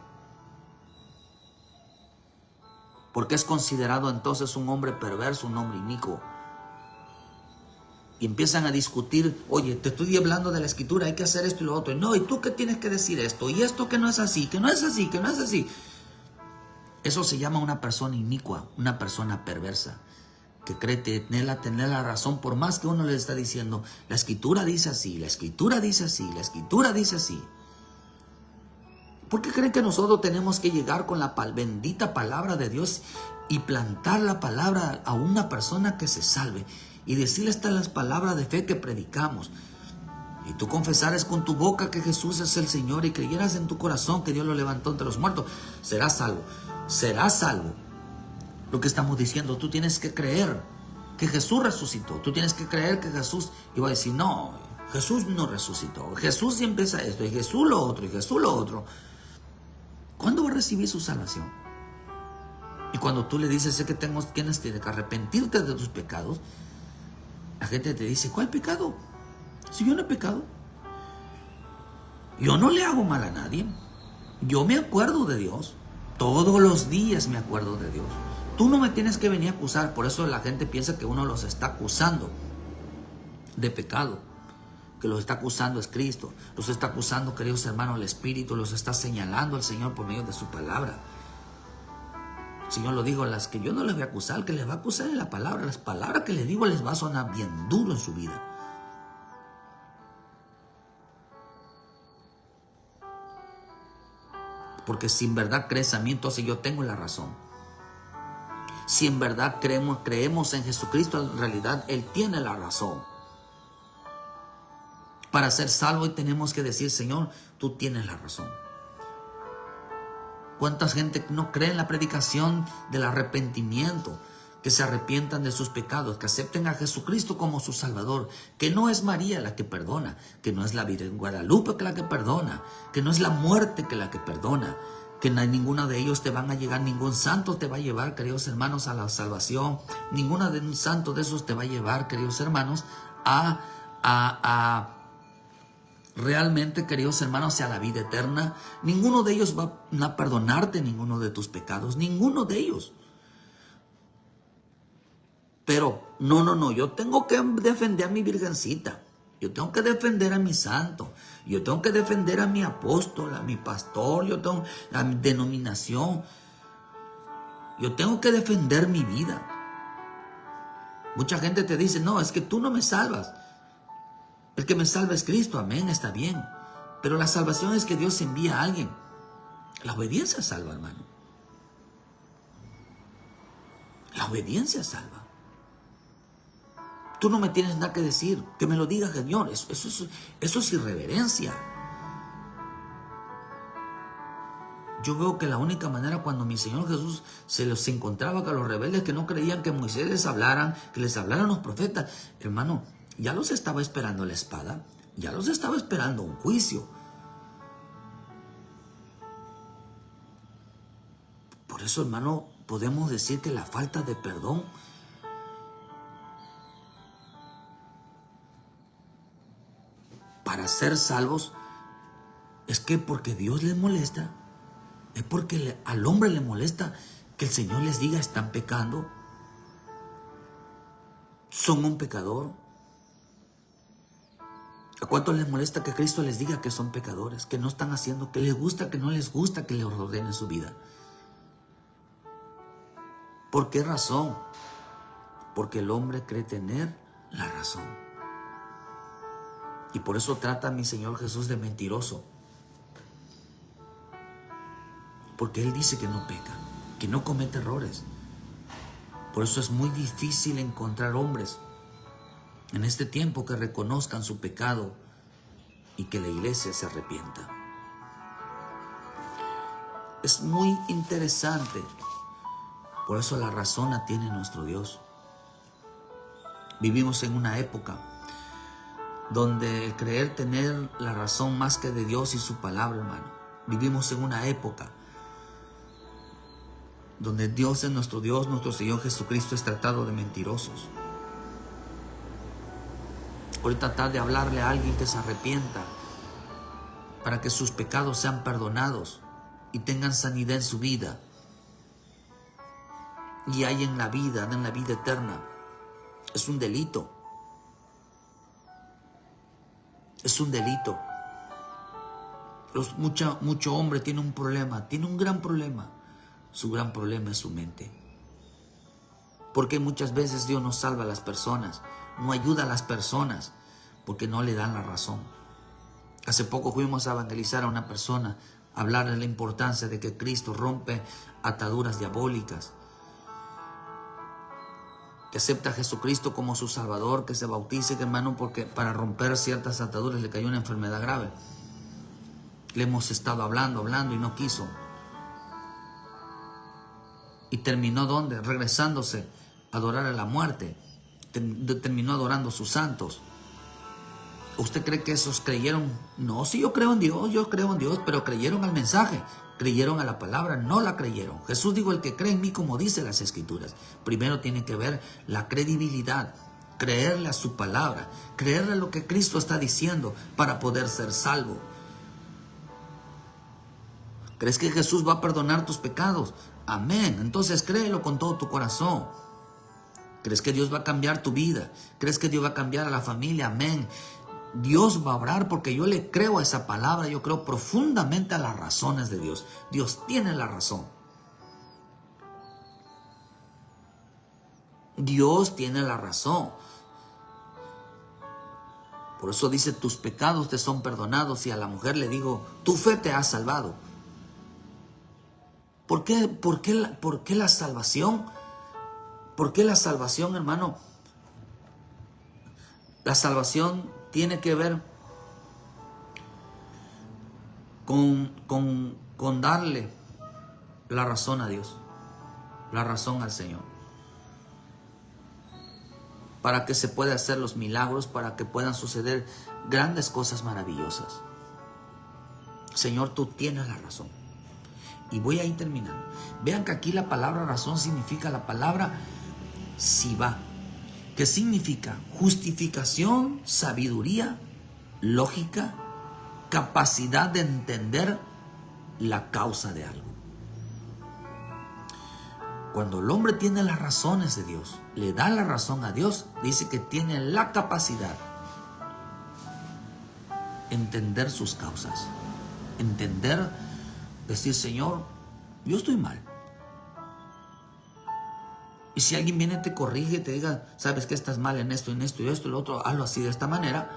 Speaker 1: Porque es considerado entonces un hombre perverso, un hombre inicuo. Y empiezan a discutir, oye, te estoy hablando de la Escritura, hay que hacer esto y lo otro. No, ¿y tú qué tienes que decir esto? Y esto que no es así, que no es así, que no es así. Eso se llama una persona inicua, una persona perversa, que cree tener la razón por más que uno le está diciendo, la Escritura dice así, la Escritura dice así, la Escritura dice así. ¿Por qué creen que nosotros tenemos que llegar con la bendita palabra de Dios y plantar la palabra a una persona que se salve y decirle estas las palabras de fe que predicamos? Y tú confesares con tu boca que Jesús es el Señor y creyeras en tu corazón que Dios lo levantó entre los muertos, serás salvo. Serás salvo. Lo que estamos diciendo, tú tienes que creer que Jesús resucitó. Tú tienes que creer que Jesús iba a decir, no, Jesús no resucitó. Jesús siempre es esto, y Jesús lo otro, y Jesús lo otro. ¿Cuándo va a recibir su salvación? Y cuando tú le dices que tienes que arrepentirte de tus pecados, la gente te dice, ¿cuál pecado? Si yo no he pecado. Yo no le hago mal a nadie. Yo me acuerdo de Dios. Todos los días me acuerdo de Dios. Tú no me tienes que venir a acusar. Por eso la gente piensa que uno los está acusando de pecado. Que los está acusando es Cristo. Los está acusando, queridos hermanos, el Espíritu. Los está señalando el Señor por medio de su palabra. El Señor lo dijo, las que yo no les voy a acusar, que les va a acusar en la palabra. Las palabras que les digo les va a sonar bien duro en su vida. Porque si en verdad crees a mí, entonces yo tengo la razón. Si en verdad creemos en Jesucristo, en realidad Él tiene la razón. Para ser salvo tenemos que decir, Señor, tú tienes la razón. ¿Cuánta gente no cree en la predicación del arrepentimiento? Que se arrepientan de sus pecados, que acepten a Jesucristo como su Salvador, que no es María la que perdona, que no es la Virgen Guadalupe la que perdona, que no es la muerte la que perdona, que ninguno de ellos te van a llegar, ningún santo te va a llevar, queridos hermanos, a la salvación, ninguno de un santo de esos te va a llevar, queridos hermanos, a realmente, queridos hermanos, a la vida eterna. Ninguno de ellos va a perdonarte ninguno de tus pecados, ninguno de ellos. Pero, no, yo tengo que defender a mi virgencita, yo tengo que defender a mi santo, yo tengo que defender a mi apóstol, a mi pastor, yo tengo a mi denominación, yo tengo que defender mi vida. Mucha gente te dice, no, es que tú no me salvas, el que me salva es Cristo, amén, está bien, pero la salvación es que Dios envía a alguien. La obediencia salva, hermano, la obediencia salva. Tú no me tienes nada que decir, que me lo diga, Señor. Eso es irreverencia. Yo veo que la única manera cuando mi Señor Jesús se los encontraba con los rebeldes que no creían que Moisés les hablaran, que les hablaran los profetas, hermano, ya los estaba esperando la espada, ya los estaba esperando un juicio. Por eso, hermano, podemos decir que la falta de perdón para ser salvos es que porque Dios les molesta, es porque al hombre le molesta que el Señor les diga están pecando, son un pecador. ¿A cuánto les molesta que Cristo les diga que son pecadores, que no están haciendo, que les gusta, que no les gusta que les ordenen su vida? ¿Por qué razón? Porque el hombre cree tener la razón. Y por eso trata a mi Señor Jesús de mentiroso. Porque Él dice que no peca, que no comete errores. Por eso es muy difícil encontrar hombres en este tiempo que reconozcan su pecado y que la iglesia se arrepienta. Es muy interesante. Por eso la razón la tiene nuestro Dios. Vivimos en una época donde el creer tener la razón más que de Dios y su palabra, hermano. Vivimos en una época donde Dios es nuestro Dios, nuestro Señor Jesucristo es tratado de mentirosos. Hoy tratar de hablarle a alguien que se arrepienta para que sus pecados sean perdonados y tengan sanidad en su vida y hay en la vida eterna, es un delito. Es un delito. Mucho hombre tiene un problema, tiene un gran problema. Su gran problema es su mente. Porque muchas veces Dios no salva a las personas, no ayuda a las personas, porque no le dan la razón. Hace poco fuimos a evangelizar a una persona, a hablar de la importancia de que Cristo rompe ataduras diabólicas, que acepta a Jesucristo como su Salvador, que se bautice, hermano, porque para romper ciertas ataduras le cayó una enfermedad grave. Le hemos estado hablando y no quiso. Y terminó ¿dónde? Regresándose a adorar a la muerte. Terminó adorando a sus santos. ¿Usted cree que esos creyeron? No, sí, yo creo en Dios, pero creyeron al mensaje, creyeron a la palabra, no la creyeron. Jesús dijo, el que cree en mí, como dice las Escrituras. Primero tiene que ver la credibilidad, creerle a su palabra, creerle a lo que Cristo está diciendo para poder ser salvo. ¿Crees que Jesús va a perdonar tus pecados? Amén. Entonces créelo con todo tu corazón. ¿Crees que Dios va a cambiar tu vida? ¿Crees que Dios va a cambiar a la familia? Amén. Dios va a obrar porque yo le creo a esa palabra. Yo creo profundamente a las razones de Dios. Dios tiene la razón. Dios tiene la razón. Por eso dice, tus pecados te son perdonados. Y a la mujer le digo, tu fe te ha salvado. ¿Por qué la salvación? ¿Por qué la salvación, hermano? La salvación tiene que ver con darle la razón a Dios, la razón al Señor, para que se puedan hacer los milagros, para que puedan suceder grandes cosas maravillosas. Señor, tú tienes la razón. Y voy a ir terminando. Vean que aquí la palabra razón significa la palabra sivá, que significa justificación, sabiduría, lógica, capacidad de entender la causa de algo. Cuando el hombre tiene las razones de Dios, le da la razón a Dios, dice que tiene la capacidad de entender sus causas, decir, Señor, yo estoy mal. Y si alguien viene, te corrige y te diga, sabes que estás mal en esto, y lo otro, hazlo así, de esta manera.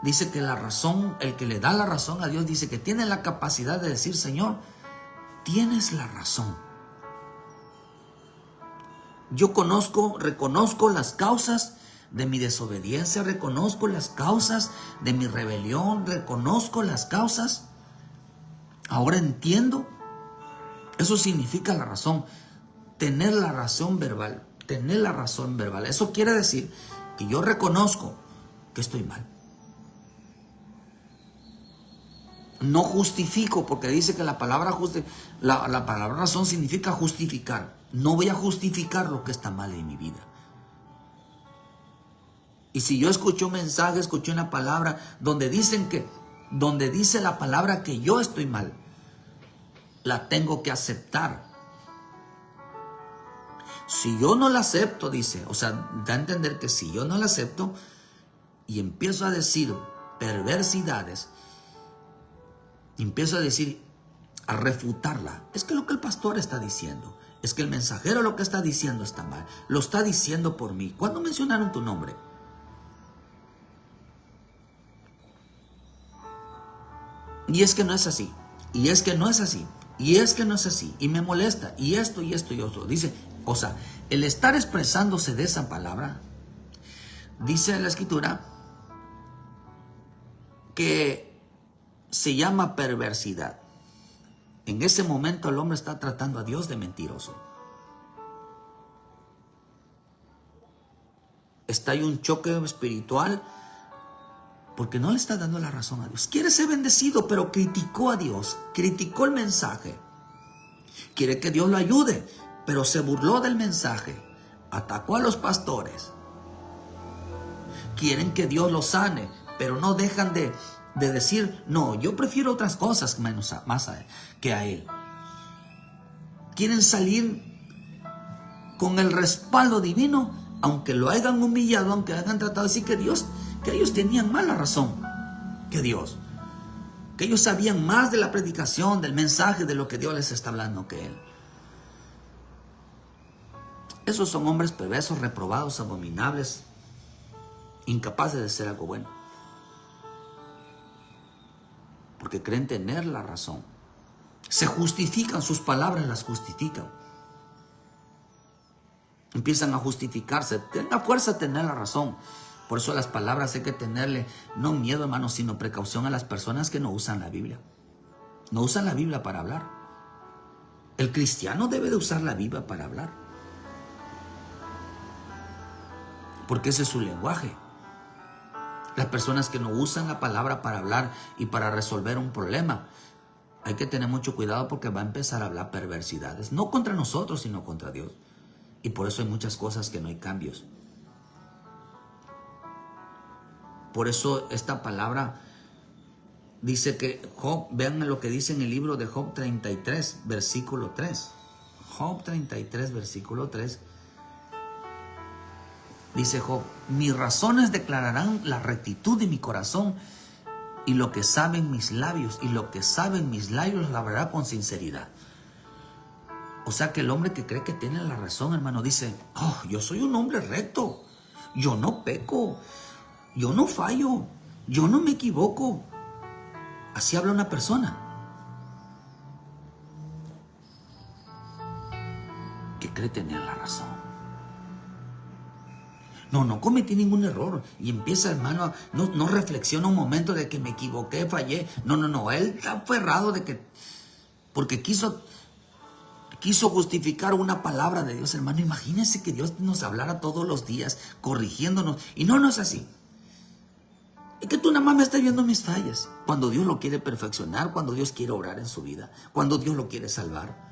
Speaker 1: Dice que la razón, el que le da la razón a Dios, dice que tiene la capacidad de decir, Señor, tienes la razón. Yo reconozco las causas de mi desobediencia, reconozco las causas de mi rebelión, reconozco las causas. Ahora entiendo. Eso significa la razón. Tener la razón verbal. Tener la razón verbal. Eso quiere decir que yo reconozco que estoy mal. No justifico, porque dice que la palabra razón significa justificar. No voy a justificar lo que está mal en mi vida. Y si yo escucho un mensaje, escuché una palabra donde dice la palabra que yo estoy mal, la tengo que aceptar. Si yo no la acepto, dice, o sea, da a entender que si yo no la acepto y empiezo a decir perversidades, empiezo a decir, a refutarla, es que lo que el pastor está diciendo, es que el mensajero lo que está diciendo está mal, lo está diciendo por mí. ¿Cuándo mencionaron tu nombre? Y es que no es así, y es que no es así, y es que no es así, y me molesta, y esto y otro. Dice, o sea, el estar expresándose de esa palabra, dice en la Escritura que se llama perversidad. En ese momento el hombre está tratando a Dios de mentiroso. Está ahí un choque espiritual porque no le está dando la razón a Dios. Quiere ser bendecido, pero criticó a Dios, criticó el mensaje. Quiere que Dios lo ayude, pero se burló del mensaje, atacó a los pastores. Quieren que Dios lo sane, pero no dejan de decir, no, yo prefiero otras cosas más que a Él. Quieren salir con el respaldo divino, aunque lo hayan humillado, aunque hayan tratado de decir que ellos tenían más la razón que Dios, que ellos sabían más de la predicación, del mensaje, de lo que Dios les está hablando que Él. Esos son hombres perversos, reprobados, abominables, incapaces de hacer algo bueno, porque creen tener la razón. Se justifican, sus palabras las justifican. Empiezan a justificarse. Tenga fuerza a tener la razón. Por eso las palabras hay que tenerle no miedo, hermano, sino precaución a las personas que no usan la Biblia. No usan la Biblia para hablar. El cristiano debe de usar la Biblia para hablar, porque ese es su lenguaje. Las personas que no usan la palabra para hablar y para resolver un problema, hay que tener mucho cuidado porque va a empezar a hablar perversidades. No contra nosotros, sino contra Dios. Y por eso hay muchas cosas que no hay cambios. Por eso esta palabra dice que Job, vean lo que dice en el libro de Job 33, versículo 3. Job 33, versículo 3. Dice Job, mis razones declararán la rectitud de mi corazón, y lo que saben mis labios, lo hablará con sinceridad. O sea que el hombre que cree que tiene la razón, hermano, dice, oh, yo soy un hombre recto, yo no peco, yo no fallo, yo no me equivoco. Así habla una persona que cree tener la razón. No cometí ningún error. Y empieza, hermano, no reflexiona un momento de que me equivoqué, fallé. No, él está aferrado de que, porque quiso justificar una palabra de Dios, hermano. Imagínense que Dios nos hablara todos los días, corrigiéndonos. Y no es así. Es que tú nada más me estás viendo mis fallas. Cuando Dios lo quiere perfeccionar, cuando Dios quiere obrar en su vida, cuando Dios lo quiere salvar.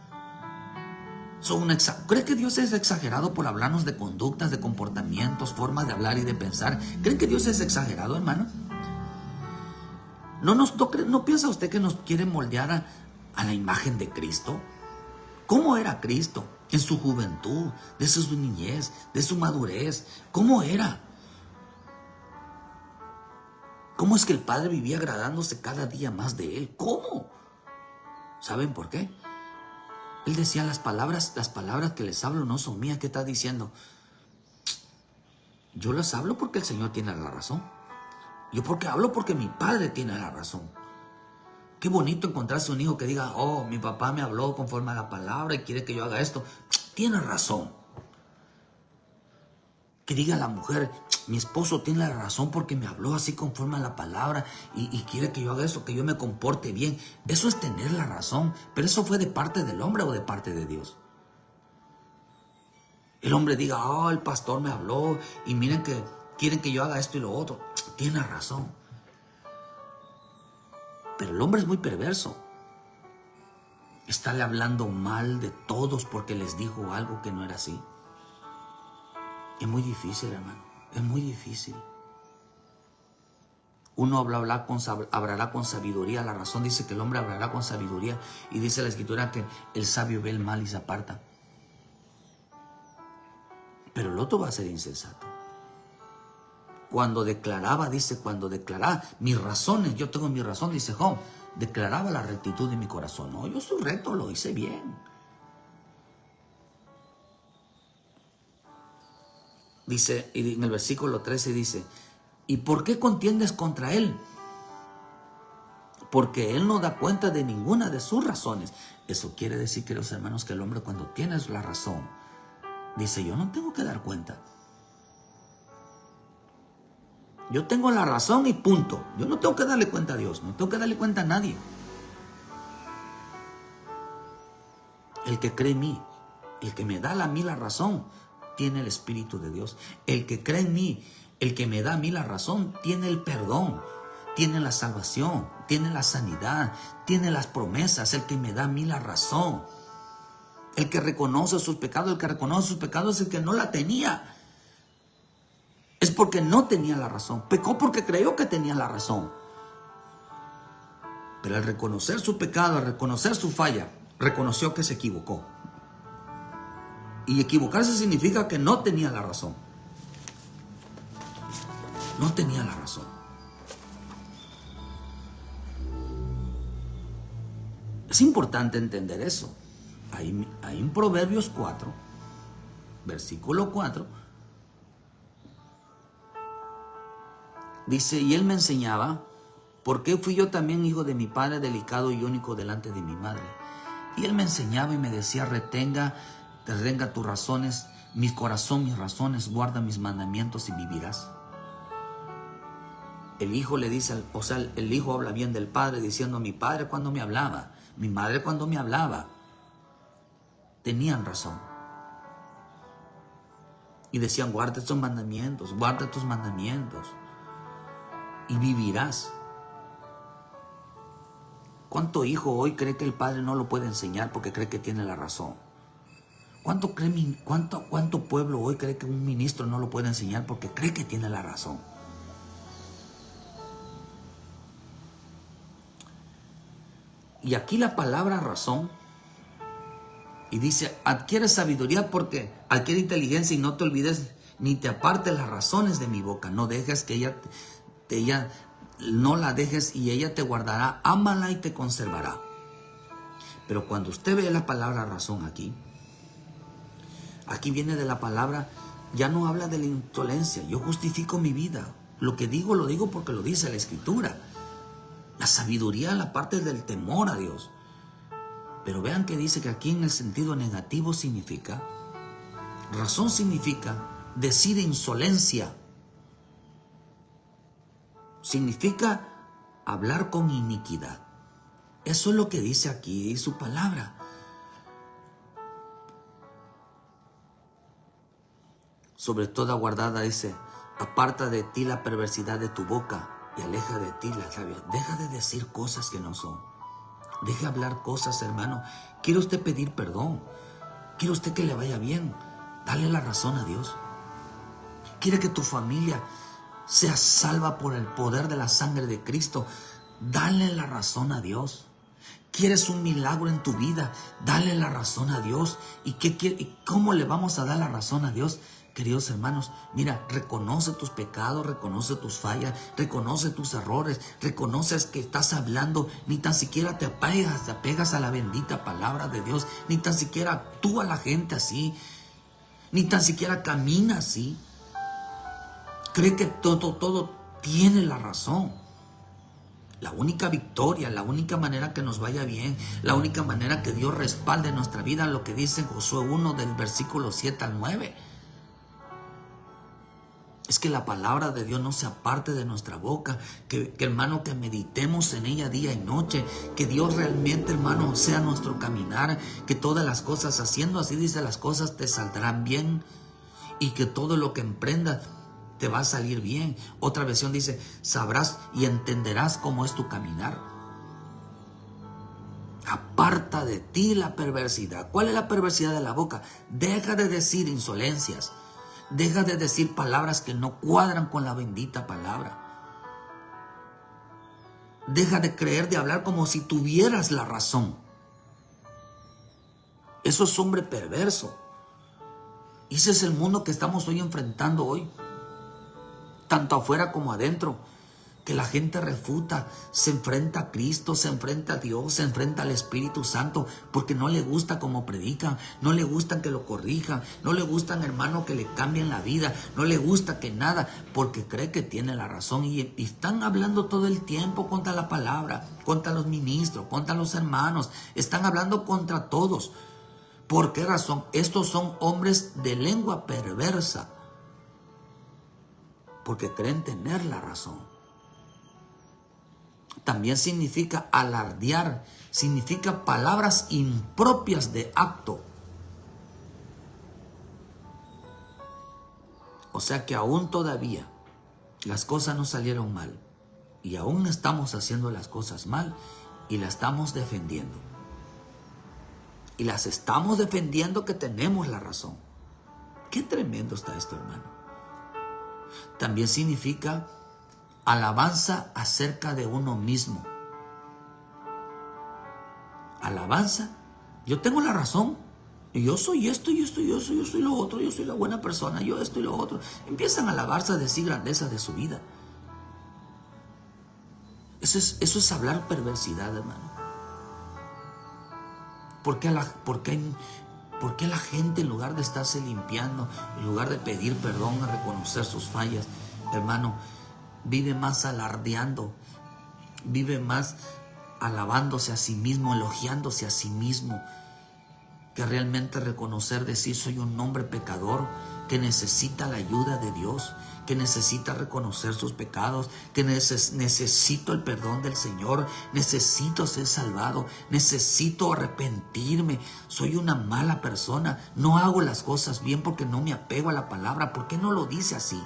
Speaker 1: ¿Cree que Dios es exagerado por hablarnos de conductas, de comportamientos, formas de hablar y de pensar? ¿Creen que Dios es exagerado, hermano? ¿No piensa usted que nos quiere moldear a la imagen de Cristo? ¿Cómo era Cristo en su juventud, de su niñez, de su madurez? ¿Cómo era? ¿Cómo es que el Padre vivía agradándose cada día más de Él? ¿Cómo? ¿Saben por qué? Él decía, las palabras que les hablo no son mías. ¿Qué está diciendo? Yo las hablo porque el Señor tiene la razón. Yo hablo porque mi Padre tiene la razón. Qué bonito encontrarse un hijo que diga, oh, mi papá me habló conforme a la palabra y quiere que yo haga esto. Tiene razón. Que diga la mujer, mi esposo tiene la razón porque me habló así conforme a la palabra y quiere que yo haga eso, que yo me comporte bien. Eso es tener la razón. Pero eso fue de parte del hombre o de parte de Dios. El hombre diga, oh, el pastor me habló y miren que quieren que yo haga esto y lo otro. Tiene razón. Pero el hombre es muy perverso. Estarle hablando mal de todos porque les dijo algo que no era así. Es muy difícil, hermano. Es muy difícil. Uno hablará con sabiduría. La razón dice que el hombre hablará con sabiduría. Y dice la Escritura que el sabio ve el mal y se aparta. Pero el otro va a ser insensato. Cuando declaraba, mis razones, yo tengo mi razón, dice Job, declaraba la rectitud de mi corazón. No, yo soy recto, lo hice bien. Dice, y en el versículo 13 dice, ¿y por qué contiendes contra él? Porque él no da cuenta de ninguna de sus razones. Eso quiere decir, queridos hermanos, que el hombre cuando tiene la razón, dice, yo no tengo que dar cuenta. Yo tengo la razón y punto. Yo no tengo que darle cuenta a Dios, no tengo que darle cuenta a nadie. El que cree en mí, el que me da a mí la razón, tiene el Espíritu de Dios. El que cree en mí, el que me da a mí la razón, tiene el perdón, tiene la salvación, tiene la sanidad, tiene las promesas. El que me da a mí la razón, el que reconoce sus pecados, el que reconoce sus pecados es el que no la tenía. Es porque no tenía la razón. Pecó porque creyó que tenía la razón. Pero al reconocer su pecado, al reconocer su falla, reconoció que se equivocó. Y equivocarse significa que no tenía la razón. No tenía la razón. Es importante entender eso. Ahí en Proverbios 4, versículo 4, dice, y él me enseñaba, ¿por qué fui yo también hijo de mi padre, delicado y único delante de mi madre? Y él me enseñaba y me decía, retenga tus razones, mi corazón, mis razones, guarda mis mandamientos y vivirás. El hijo le dice, el hijo habla bien del padre diciendo, mi padre cuando me hablaba, mi madre cuando me hablaba, tenían razón. Y decían, guarda tus mandamientos y vivirás. ¿Cuánto hijo hoy cree que el padre no lo puede enseñar porque cree que tiene la razón? ¿Cuánto pueblo hoy cree que un ministro no lo puede enseñar porque cree que tiene la razón? Y aquí la palabra razón, y dice, adquiere sabiduría porque adquiere inteligencia y no te olvides ni te apartes las razones de mi boca. No dejes que ella no la dejes y ella te guardará. Ámala y te conservará. Pero cuando usted ve la palabra razón aquí viene de la palabra, ya no habla de la insolencia. Yo justifico mi vida. Lo que digo, lo digo porque lo dice la Escritura. La sabiduría, la parte del temor a Dios. Pero vean que dice que aquí en el sentido negativo significa, razón significa decir insolencia. Significa hablar con iniquidad. Eso es lo que dice aquí su palabra. Sobre toda guardada dice, aparta de ti la perversidad de tu boca y aleja de ti las labios. Deja de decir cosas que no son. Deje de hablar cosas, hermano. ¿Quiere usted pedir perdón? ¿Quiere usted que le vaya bien? Dale la razón a Dios. ¿Quiere que tu familia sea salva por el poder de la sangre de Cristo? Dale la razón a Dios. ¿Quieres un milagro en tu vida? Dale la razón a Dios. ¿Y cómo le vamos a dar la razón a Dios? Queridos hermanos, mira, reconoce tus pecados, reconoce tus fallas, reconoce tus errores, reconoces que estás hablando, ni tan siquiera te apegas a la bendita palabra de Dios, ni tan siquiera actúa la gente así, ni tan siquiera camina así. Cree que todo tiene la razón. La única victoria, la única manera que nos vaya bien, la única manera que Dios respalde nuestra vida, lo que dice en Josué 1 del versículo 7 al 9. es que la palabra de Dios no se aparte de nuestra boca, que hermano, que meditemos en ella día y noche, que Dios realmente, hermano, sea nuestro caminar, que todas las cosas, haciendo así, dice, las cosas te saldrán bien, y que todo lo que emprendas te va a salir bien. Otra versión dice, sabrás y entenderás cómo es tu caminar. Aparta de ti la perversidad. ¿Cuál es la perversidad de la boca? Deja de decir insolencias. Deja de decir palabras que no cuadran con la bendita palabra. Deja de creer, de hablar como si tuvieras la razón. Eso es hombre perverso. Y ese es el mundo que estamos hoy enfrentando hoy. Tanto afuera como adentro. Que la gente refuta, se enfrenta a Cristo, se enfrenta a Dios, se enfrenta al Espíritu Santo, porque no le gusta cómo predican, no le gusta que lo corrijan, no le gustan, hermano, que le cambien la vida, no le gusta que nada, porque cree que tiene la razón. Y están hablando todo el tiempo contra la palabra, contra los ministros, contra los hermanos, están hablando contra todos. ¿Por qué razón? Estos son hombres de lengua perversa, porque creen tener la razón. También significa alardear, significa palabras impropias de acto. O sea que aún todavía las cosas no salieron mal y aún estamos haciendo las cosas mal y las estamos defendiendo. Y las estamos defendiendo que tenemos la razón. Qué tremendo está esto, hermano. También significa alabanza acerca de uno mismo. Alabanza. Yo tengo la razón. Y yo soy esto, yo soy lo otro, yo soy la buena persona, yo esto y lo otro. Empiezan a alabarse, a decir grandeza de su vida. Eso es hablar perversidad, hermano. ¿Por qué la gente, en lugar de estarse limpiando, en lugar de pedir perdón, a reconocer sus fallas, hermano, vive más alardeando, vive más alabándose a sí mismo, elogiándose a sí mismo, que realmente reconocer, decir, soy un hombre pecador que necesita la ayuda de Dios, que necesita reconocer sus pecados, que necesito el perdón del Señor, necesito ser salvado, necesito arrepentirme, soy una mala persona, no hago las cosas bien porque no me apego a la palabra. ¿Por qué no lo dice así?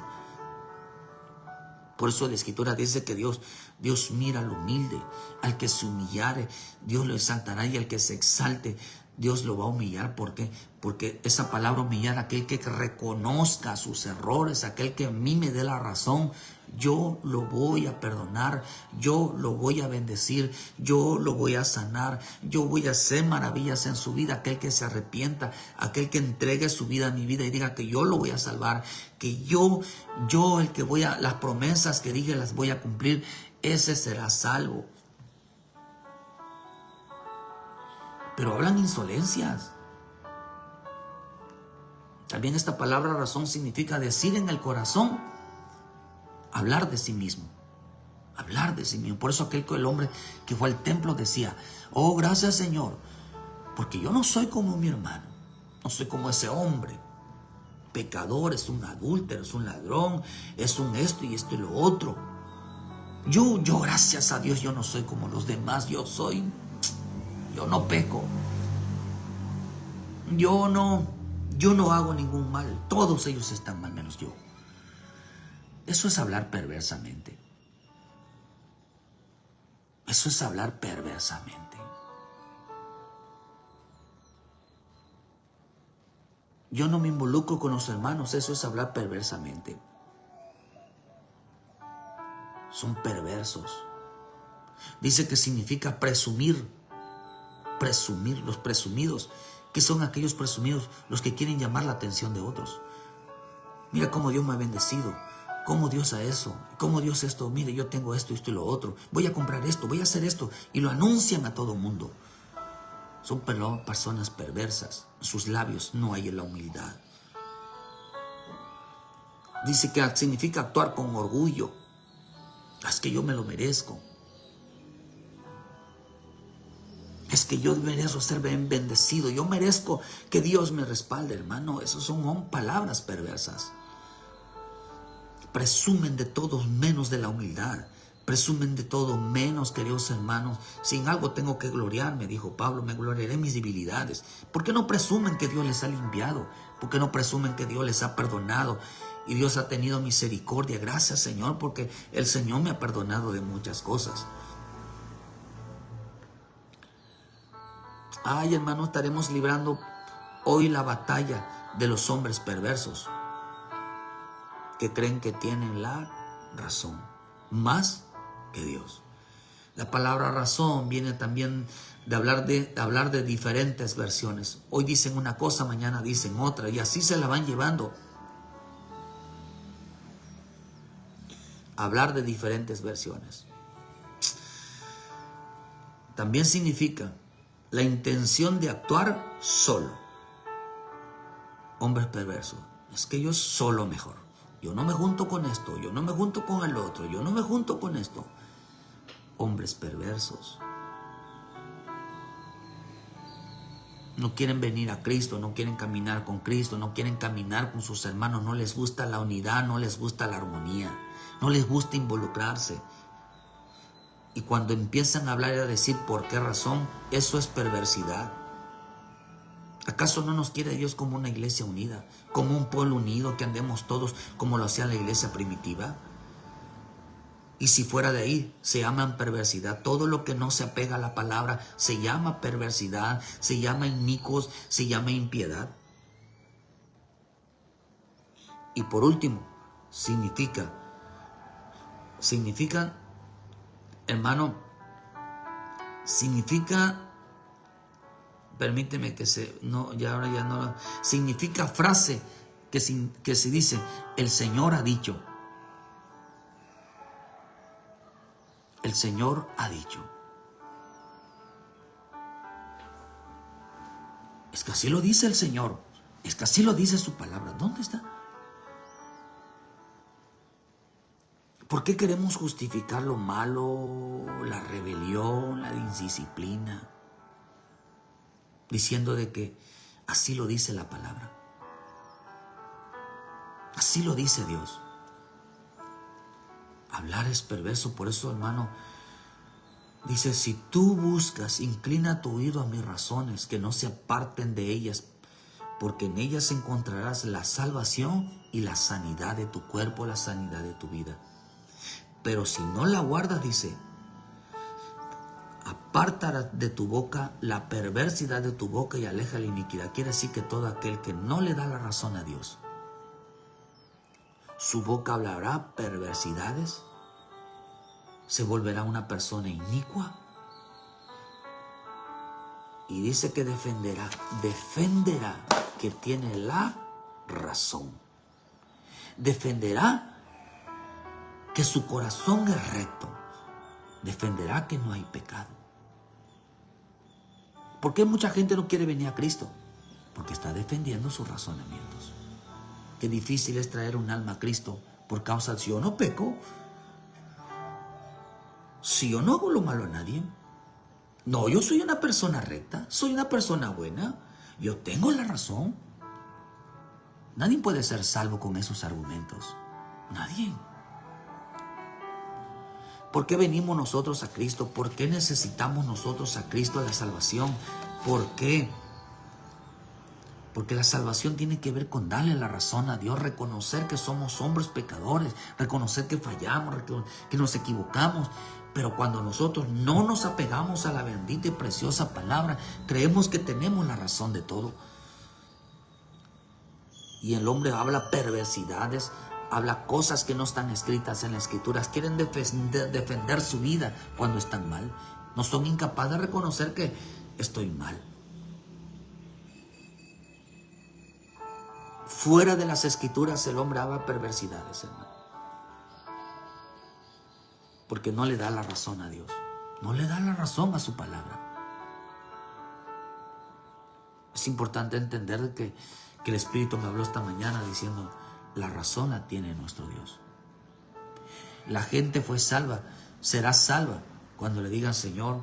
Speaker 1: Por eso la Escritura dice que Dios mira al humilde, al que se humillare, Dios lo exaltará, y al que se exalte, Dios lo va a humillar. ¿Por qué? Porque esa palabra humillar, aquel que reconozca sus errores, aquel que a mí me dé la razón, yo lo voy a perdonar, yo lo voy a bendecir, yo lo voy a sanar, yo voy a hacer maravillas en su vida. Aquel que se arrepienta, aquel que entregue su vida a mi vida y diga que yo lo voy a salvar, que yo el que voy a, las promesas que dije las voy a cumplir, ese será salvo. Pero hablan insolencias. También esta palabra razón significa decir en el corazón, hablar de sí mismo. Hablar de sí mismo. Por eso el hombre que fue al templo decía, oh, gracias Señor, porque yo no soy como mi hermano, no soy como ese hombre pecador, es un adúltero, es un ladrón, es un esto y lo otro. Yo gracias a Dios, yo no soy como los demás, yo no peco, yo no hago ningún mal, todos ellos están mal menos yo. Eso es hablar perversamente. Eso es hablar perversamente. Yo no me involucro con los hermanos, eso es hablar perversamente. Son perversos. Dice que significa presumir. Presumir, los presumidos. ¿Qué son aquellos presumidos? Los que quieren llamar la atención de otros. Mira cómo Dios me ha bendecido. Cómo Dios a eso. Cómo Dios esto. Mire, yo tengo esto y lo otro. Voy a comprar esto, voy a hacer esto. Y lo anuncian a todo mundo. Son personas perversas. En sus labios no hay la humildad. Dice que significa actuar con orgullo. Es que yo me lo merezco. Es que yo merezco ser bendecido. Yo merezco que Dios me respalde, hermano. Esas son palabras perversas. presumen de todo menos de la humildad. Presumen de todo menos, queridos hermanos. Si en algo tengo que gloriarme, dijo Pablo, me gloriaré en mis debilidades. ¿Por qué no presumen que Dios les ha limpiado? ¿Por qué no presumen que Dios les ha perdonado? Y Dios ha tenido misericordia. Gracias, Señor, porque el Señor me ha perdonado de muchas cosas. Ay, hermano, estaremos librando hoy la batalla de los hombres perversos que creen que tienen la razón más que Dios. La palabra razón viene también de hablar de diferentes versiones. Hoy dicen una cosa, mañana dicen otra, y así se la van llevando. Hablar de diferentes versiones. También significa la intención de actuar solo. Hombres perversos. Es que yo solo mejor. Yo no me junto con esto, yo no me junto con el otro, yo no me junto con esto. Hombres perversos. No quieren venir a Cristo, no quieren caminar con Cristo, no quieren caminar con sus hermanos, no les gusta la unidad, no les gusta la armonía, no les gusta involucrarse. Y cuando empiezan a hablar y a decir por qué razón, eso es perversidad. ¿Acaso no nos quiere Dios como una iglesia unida, como un pueblo unido, que andemos todos como lo hacía la iglesia primitiva? Y si fuera de ahí, se llama perversidad. Todo lo que no se apega a la palabra se llama perversidad, se llama inicuos, se llama impiedad. Y por último, significa, hermano, permíteme que significa frase que se dice, el Señor ha dicho. El Señor ha dicho. Es que así lo dice el Señor. Es que así lo dice su palabra. ¿Dónde está? ¿Por qué queremos justificar lo malo, la rebelión, la indisciplina? Diciendo de que así lo dice la palabra. Así lo dice Dios. Hablar es perverso, por eso, hermano, dice, si tú buscas, inclina tu oído a mis razones, que no se aparten de ellas, porque en ellas encontrarás la salvación y la sanidad de tu cuerpo, la sanidad de tu vida. Pero si no la guardas, dice, aparta de tu boca la perversidad de tu boca y aleja la iniquidad. Quiere decir que todo aquel que no le da la razón a Dios, su boca hablará perversidades, se volverá una persona inicua y dice que defenderá que tiene la razón. Defenderá que su corazón es recto. Defenderá que no hay pecado. ¿Por qué mucha gente no quiere venir a Cristo? Porque está defendiendo sus razonamientos. Qué difícil es traer un alma a Cristo por causa de si yo no peco, si yo no hago lo malo a nadie. No, yo soy una persona recta, soy una persona buena, yo tengo la razón. Nadie puede ser salvo con esos argumentos. Nadie. ¿Por qué venimos nosotros a Cristo? ¿Por qué necesitamos nosotros a Cristo la salvación? ¿Por qué? Porque la salvación tiene que ver con darle la razón a Dios, reconocer que somos hombres pecadores, reconocer que fallamos, que nos equivocamos. Pero cuando nosotros no nos apegamos a la bendita y preciosa palabra, creemos que tenemos la razón de todo. Y el hombre habla perversidades, habla cosas que no están escritas en las Escrituras. Quieren defender su vida cuando están mal. No son incapaces de reconocer que estoy mal. Fuera de las Escrituras el hombre habla perversidades, hermano. Porque no le da la razón a Dios. No le da la razón a su palabra. Es importante entender que el Espíritu me habló esta mañana diciendo, la razón la tiene nuestro Dios. La gente fue salva, será salva cuando le digan, Señor,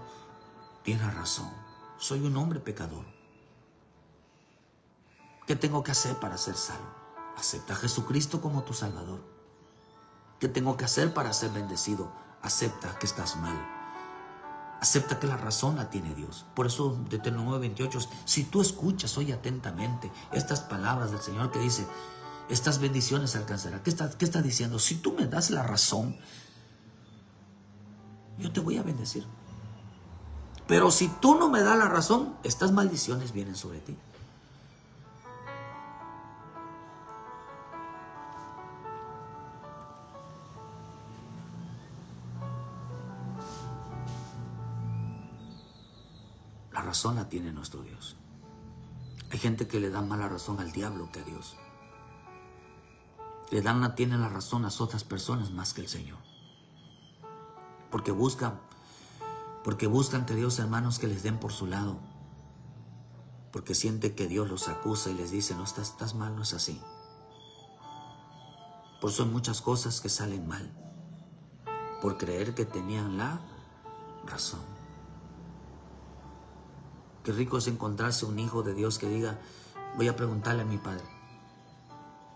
Speaker 1: tienes razón, soy un hombre pecador. ¿Qué tengo que hacer para ser salvo? Acepta a Jesucristo como tu Salvador. ¿Qué tengo que hacer para ser bendecido? Acepta que estás mal. Acepta que la razón la tiene Dios. Por eso Deuteronomio 28, si tú escuchas hoy atentamente estas palabras del Señor que dice, estas bendiciones alcanzarán. ¿Qué está diciendo? Si tú me das la razón, yo te voy a bendecir. Pero si tú no me das la razón, estas maldiciones vienen sobre ti. La razón la tiene nuestro Dios. Hay gente que le da más la razón al diablo que a Dios. Tienen la razón a otras personas más que el Señor. Porque buscan, queridos hermanos, que les den por su lado. Porque siente que Dios los acusa y les dice, no, estás mal, no es así. Por eso hay muchas cosas que salen mal. Por creer que tenían la razón. Qué rico es encontrarse un hijo de Dios que diga, voy a preguntarle a mi padre.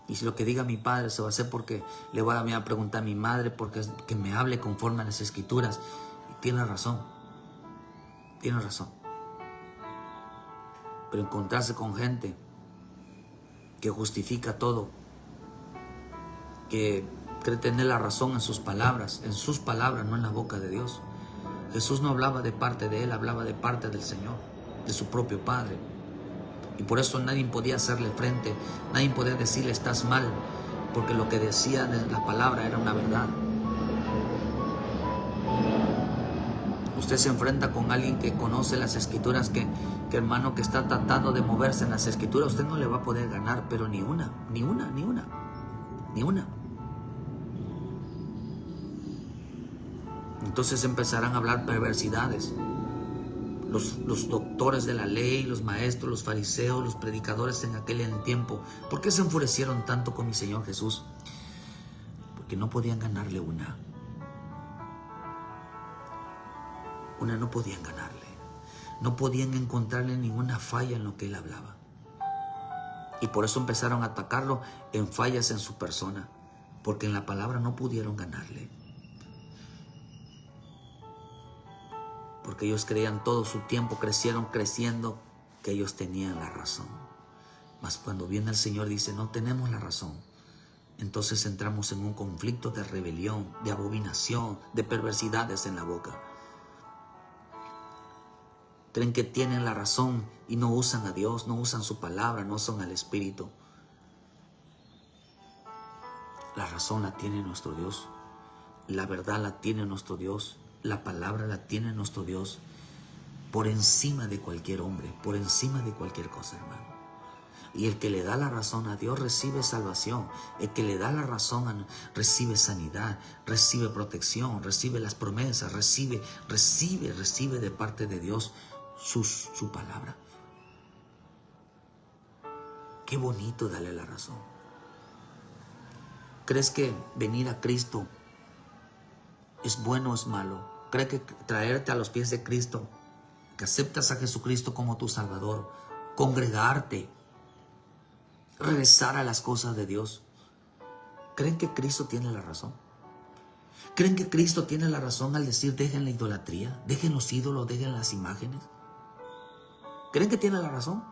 Speaker 1: Y si lo que diga mi padre se va a hacer porque le voy a preguntar a mi madre, porque que me hable conforme a las Escrituras. Y tiene razón. Tiene razón. Pero encontrarse con gente que justifica todo, que cree tener la razón en sus palabras, no en la boca de Dios. Jesús no hablaba de parte de él, hablaba de parte del Señor, de su propio Padre. Y por eso nadie podía hacerle frente, nadie podía decirle estás mal, porque lo que decía la palabra era una verdad. Usted se enfrenta con alguien que conoce las Escrituras, que hermano, que está tratando de moverse en las Escrituras, usted no le va a poder ganar, pero ni una. Entonces empezarán a hablar perversidades. Los doctores de la ley, los maestros, los fariseos, los predicadores en aquel tiempo, ¿por qué se enfurecieron tanto con mi Señor Jesús? Porque no podían ganarle una. No podían ganarle. No podían encontrarle ninguna falla en lo que él hablaba. Y por eso empezaron a atacarlo en fallas en su persona, porque en la palabra no pudieron ganarle. Porque ellos creían todo su tiempo, crecieron creciendo, que ellos tenían la razón. Mas cuando viene el Señor dice, no tenemos la razón. Entonces entramos en un conflicto de rebelión, de abominación, de perversidades en la boca. Creen que tienen la razón y no usan a Dios, no usan su palabra, no usan al Espíritu. La razón la tiene nuestro Dios. La verdad la tiene nuestro Dios. La palabra la tiene nuestro Dios. Por encima de cualquier hombre, por encima de cualquier cosa, hermano. Y el que le da la razón a Dios recibe salvación. El que le da la razón recibe sanidad, recibe protección, recibe las promesas, recibe de parte de Dios su palabra. Qué bonito darle la razón. ¿Crees que venir a Cristo es bueno o es malo? ¿Crees que traerte a los pies de Cristo, que aceptas a Jesucristo como tu Salvador, congregarte, regresar a las cosas de Dios? ¿Creen que Cristo tiene la razón? ¿Creen que Cristo tiene la razón al decir dejen la idolatría, dejen los ídolos, dejen las imágenes? ¿Creen que tiene la razón?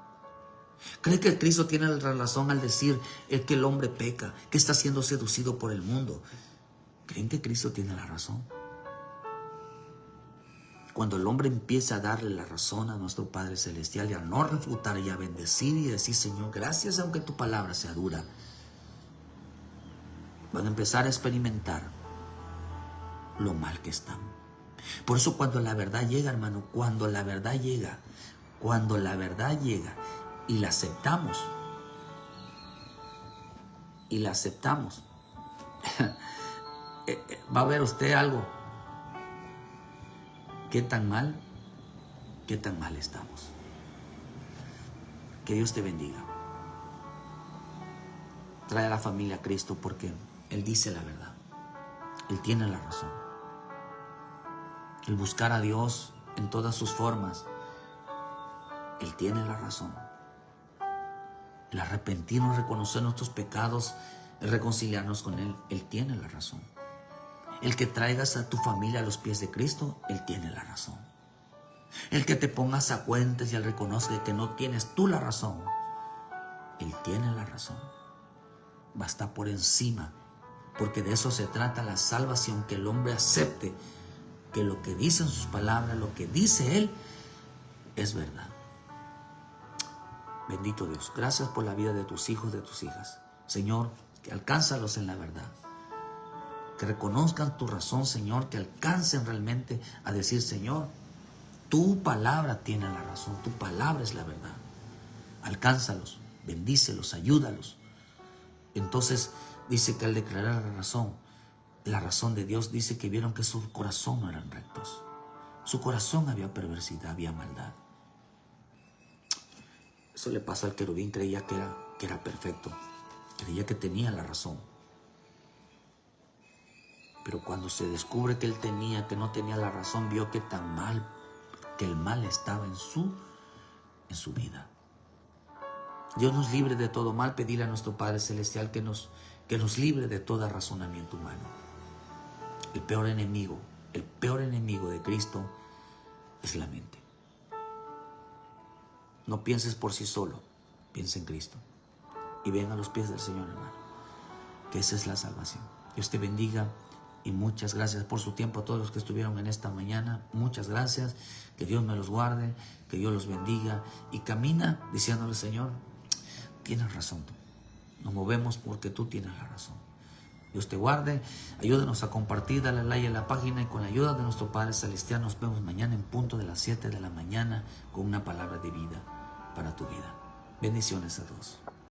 Speaker 1: ¿Creen que Cristo tiene la razón al decir que el hombre peca, que está siendo seducido por el mundo? ¿Creen que Cristo tiene la razón? Cuando el hombre empieza a darle la razón a nuestro Padre Celestial y a no refutar y a bendecir y decir, Señor, gracias aunque tu palabra sea dura, van a empezar a experimentar lo mal que están. Por eso cuando la verdad llega, hermano, cuando la verdad llega y la aceptamos, va a ver usted algo. ¿Qué tan mal estamos? Que Dios te bendiga. Trae a la familia a Cristo porque Él dice la verdad. Él tiene la razón. El buscar a Dios en todas sus formas, Él tiene la razón. El arrepentirnos, reconocer nuestros pecados, el reconciliarnos con Él, Él tiene la razón. El que traigas a tu familia a los pies de Cristo, Él tiene la razón. El que te pongas a cuentas y Él reconozca que no tienes tú la razón, Él tiene la razón. Va a estar por encima, porque de eso se trata la salvación, que el hombre acepte que lo que dicen sus palabras, lo que dice Él, es verdad. Bendito Dios, gracias por la vida de tus hijos, de tus hijas. Señor, que alcánzalos en la verdad. Que reconozcan tu razón, Señor, que alcancen realmente a decir, Señor, tu palabra tiene la razón, tu palabra es la verdad. Alcánzalos, bendícelos, ayúdalos. Entonces dice que al declarar la razón de Dios, dice que vieron que su corazón no eran rectos. Su corazón había perversidad, había maldad. Eso le pasó al querubín, creía que era perfecto, creía que tenía la razón. Pero cuando se descubre que que no tenía la razón, vio que el mal estaba en su vida. Dios nos libre de todo mal. Pedirle a nuestro Padre Celestial que nos libre de todo razonamiento humano. El peor enemigo de Cristo es la mente. No pienses por sí solo, piensa en Cristo. Y ven a los pies del Señor, hermano, que esa es la salvación. Dios te bendiga y muchas gracias por su tiempo a todos los que estuvieron en esta mañana. Muchas gracias, que Dios me los guarde, que Dios los bendiga y camina diciéndole, Señor, tienes razón tú. Nos movemos porque tú tienes la razón. Dios te guarde, ayúdanos a compartir, dale like a la página y con la ayuda de nuestro Padre Celestial nos vemos mañana en punto de las 7 de la mañana con una palabra de vida para tu vida. Bendiciones a todos.